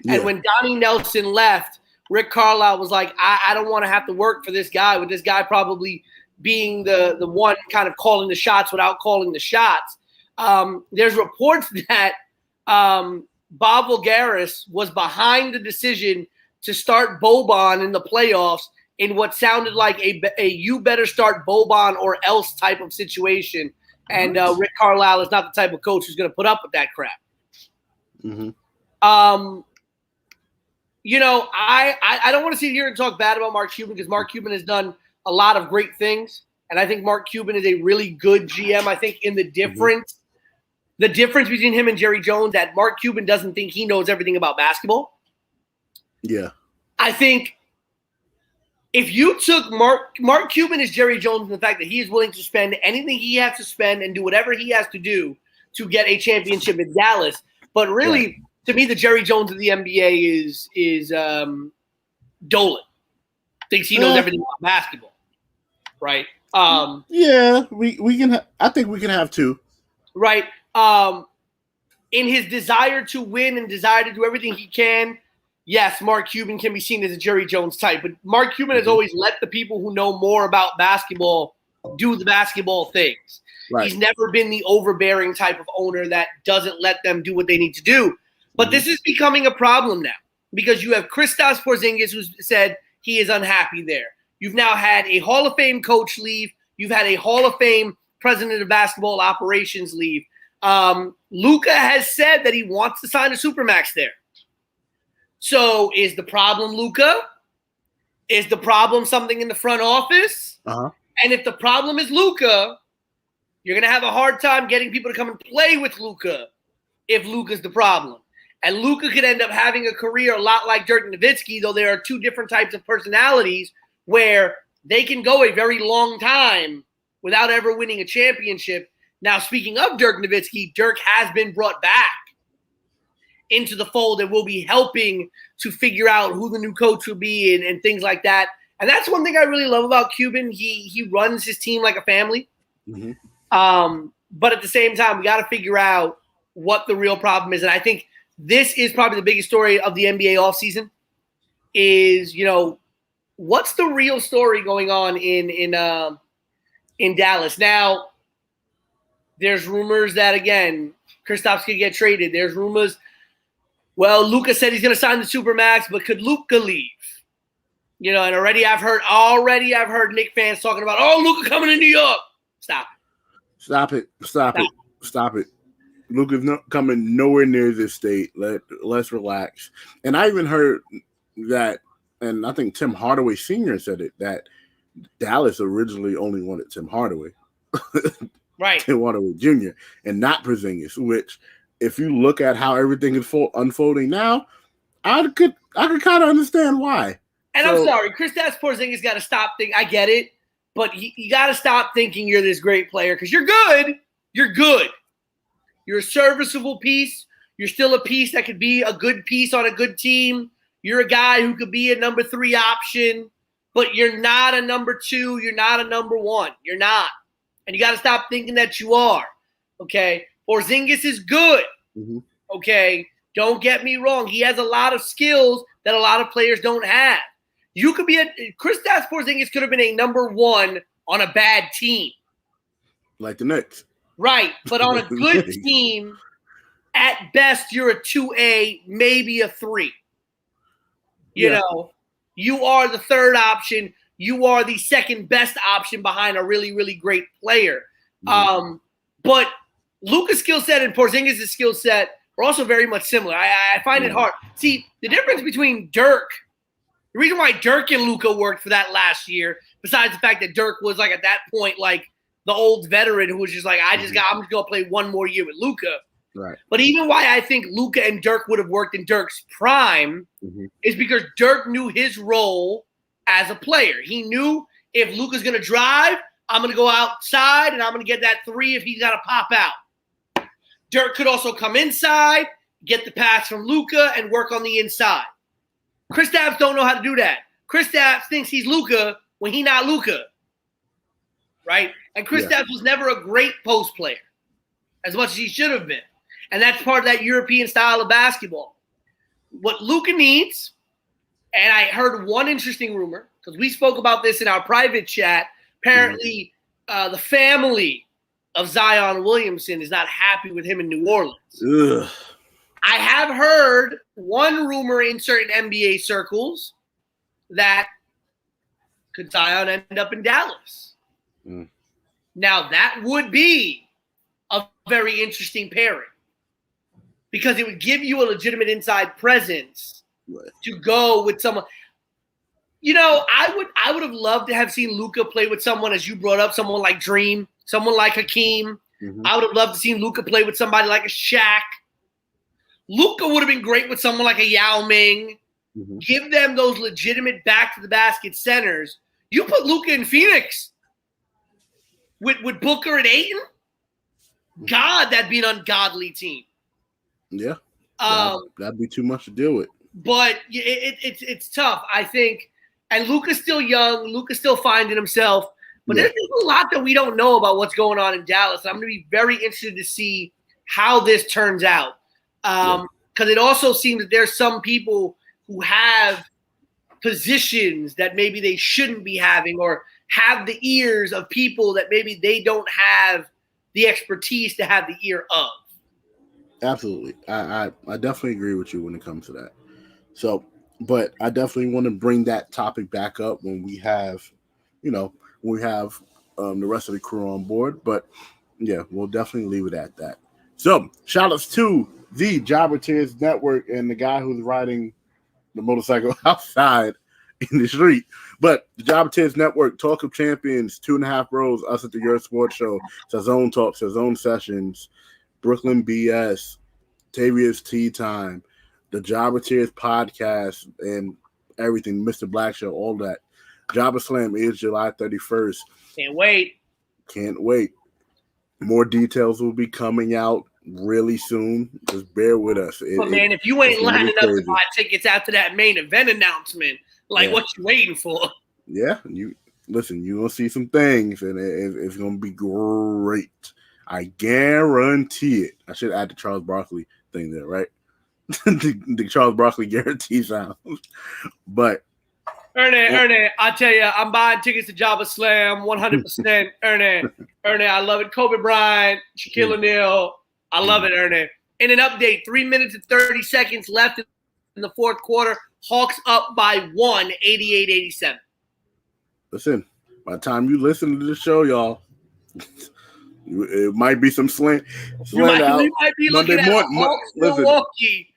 Yeah. And when Donnie Nelson left, Rick Carlisle was like, I don't want to have to work for this guy, with this guy probably being the one kind of calling the shots without calling the shots. There's reports that Bob Voulgaris was behind the decision to start Boban in the playoffs in what sounded like a you better start Boban or else type of situation. And Rick Carlisle is not the type of coach who's going to put up with that crap. Mm-hmm. I don't want to sit here and talk bad about Mark Cuban, because Mark Cuban has done a lot of great things. And I think Mark Cuban is a really good GM. I think in the difference between him and Jerry Jones, that Mark Cuban doesn't think he knows everything about basketball. Yeah. I think if you took Mark Cuban is Jerry Jones in the fact that he is willing to spend anything he has to spend and do whatever he has to do to get a championship in Dallas. But really, to me, the Jerry Jones of the NBA is Dolan. thinks he knows everything about basketball, right? Yeah, we can. I think we can have two. Right. In his desire to win and desire to do everything he can, yes, Mark Cuban can be seen as a Jerry Jones type, but Mark Cuban has always let the people who know more about basketball do the basketball things. Right. He's never been the overbearing type of owner that doesn't let them do what they need to do. But this is becoming a problem now because you have Kristaps Porzingis who said he is unhappy there. You've now had a Hall of Fame coach leave. You've had a Hall of Fame president of basketball operations leave. Luka has said that he wants to sign a Supermax there. So is the problem Luka? Is the problem something in the front office? And if the problem is Luka, you're going to have a hard time getting people to come and play with Luka if Luka's the problem. And Luka could end up having a career a lot like Dirk Nowitzki, though there are two different types of personalities where they can go a very long time without ever winning a championship. Now, speaking of Dirk Nowitzki, Dirk has been brought back into the fold and will be helping to figure out who the new coach will be and things like that. And that's one thing I really love about Cuban. He runs his team like a family. But at the same time, we got to figure out what the real problem is. And I think this is probably the biggest story of the NBA offseason is, what's the real story going on in Dallas? Now, there's rumors that, again, Kristaps could get traded. There's rumors, well, Luka said he's going to sign the Supermax, but could Luka leave? And already I've heard Knicks fans talking about, Luka coming to New York. Stop it. Luka's not coming nowhere near this state. Let's relax. And I even heard that, and I think Tim Hardaway Sr. said it, that Dallas originally only wanted Tim Hardaway. Right. Tim Hardaway Jr. and not Porzingis, which if you look at how everything is unfolding now, I could kind of understand why. And I'm sorry, Kristaps Porzingis got to stop thinking. I get it, but you got to stop thinking you're this great player because you're good. You're good. You're a serviceable piece. You're still a piece that could be a good piece on a good team. You're a guy who could be a number 3 option, but you're not a number 2. You're not a number 1. You're not. And you got to stop thinking that you are. Okay? Porzingis is good. Okay? Don't get me wrong. He has a lot of skills that a lot of players don't have. You could be Kristaps Porzingis could have been a number 1 on a bad team. Like the Knicks. Right. But on a good team, at best, you're a 2A, maybe a 3. You know, you are the 3rd option. You are the 2nd best option behind a really, really great player. But Luka's skill set and Porzingis' skill set are also very much similar. I find it hard. See, the difference between Dirk, the reason why Dirk and Luka worked for that last year, besides the fact that Dirk was like at that point like the old veteran who was just like, I'm just gonna play one more year with Luka. Right. But even why I think Luka and Dirk would have worked in Dirk's prime is because Dirk knew his role as a player. He knew if Luka's gonna drive, I'm gonna go outside and I'm gonna get that 3 if he's gotta pop out. Dirk could also come inside, get the pass from Luka, and work on the inside. Kristaps don't know how to do that. Kristaps thinks he's Luka when he's not Luka, right? And Kristaps was never a great post player, as much as he should have been. And that's part of that European style of basketball. What Luka needs, and I heard one interesting rumor, because we spoke about this in our private chat, apparently the family of Zion Williamson is not happy with him in New Orleans. Ugh. I have heard one rumor in certain NBA circles that could Zion end up in Dallas. Now, that would be a very interesting pairing because it would give you a legitimate inside presence to go with someone. I would have loved to have seen Luka play with someone, as you brought up, someone like Dream, someone like Hakeem. I would have loved to see Luka play with somebody like a Shaq. Luka would have been great with someone like a Yao Ming. Give them those legitimate back-to-the-basket centers. You put Luka in Phoenix with Booker and Ayton, God, that'd be an ungodly team. Yeah, that'd be too much to deal with. But it's tough. I think And Luka's still young. Luka's still finding himself. But Yeah. there's a lot that we don't know about what's going on in Dallas. I'm going to be very interested to see how this turns out. Because it also seems that there's some people who have positions that maybe they shouldn't be having, or have the ears of people that maybe they don't have the expertise to have the ear of. Absolutely. I definitely agree with you when it comes to that. So, but I definitely want to bring that topic back up when we have, the rest of the crew on board. But yeah, we'll definitely leave it at that. So, shout outs to the Jobber Tears Network and the guy who's riding the motorcycle outside in the street. But the Jobber Tears Network, Talk of Champions, 2.5 Bros, us at the Yerrr Sports Show, Sazone Talks, Sazone Sessions, Brooklyn BS, Tavia's Tea Time, the Jobber Tears Podcast, and everything, Mr. Black Show, all that. Jobber Slam is July 31st. Can't wait. More details will be coming out really soon. Just bear with us. Man, if you ain't lining up to buy tickets after that main event announcement, what you waiting for? Yeah, you're gonna see some things, and it's gonna be great. I guarantee it. I should add the Charles Barkley thing there, right? the Charles Barkley guarantee sound. But Ernie, I tell you, I'm buying tickets to Jabba Slam 100%. Ernie, I love it. Kobe Bryant, Shaquille O'Neal, I love it, Ernie. In an update, 3 minutes and 30 seconds left in the fourth quarter. Hawks up by 1, 88-87. Listen, by the time you listen to the show, y'all, it might be some slant out. You might be looking at Hawks, Milwaukee.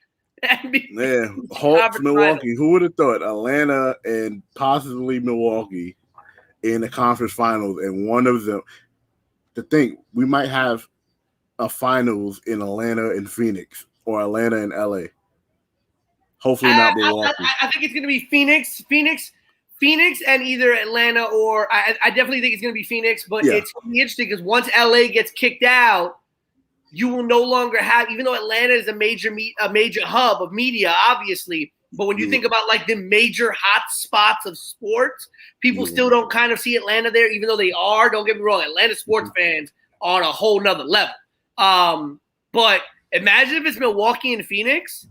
Yeah, Hawks, Milwaukee. Who would have thought Atlanta and possibly Milwaukee in the conference finals, and one of them, to think we might have a finals in Atlanta and Phoenix, or Atlanta and LA. Hopefully not Milwaukee. I think it's going to be Phoenix, and either Atlanta or I definitely think it's going to be Phoenix. But it's going to be interesting because once LA gets kicked out, you will no longer have, even though Atlanta is a major hub of media, obviously. But when you think about the major hot spots of sports, people still don't kind of see Atlanta there, even though they are. Don't get me wrong, Atlanta sports fans are on a whole nother level. But imagine if it's Milwaukee and Phoenix.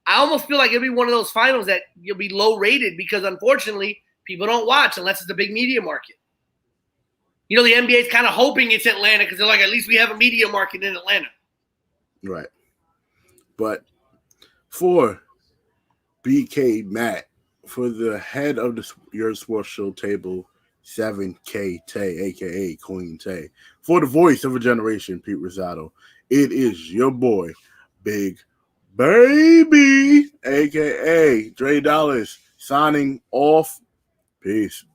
I almost feel like it'll be one of those finals that you'll be low rated because, unfortunately, people don't watch unless it's a big media market. The NBA is kind of hoping it's Atlanta because they're at least we have a media market in Atlanta. Right. But for BK Matt, for the head of the Yerrr Sports Show table, 7K Tay, a.k.a. Queen Tay, for the voice of a generation, Pete Rosado, it is your boy, Big Baby, a.k.a. Dre Dollars, signing off. Peace.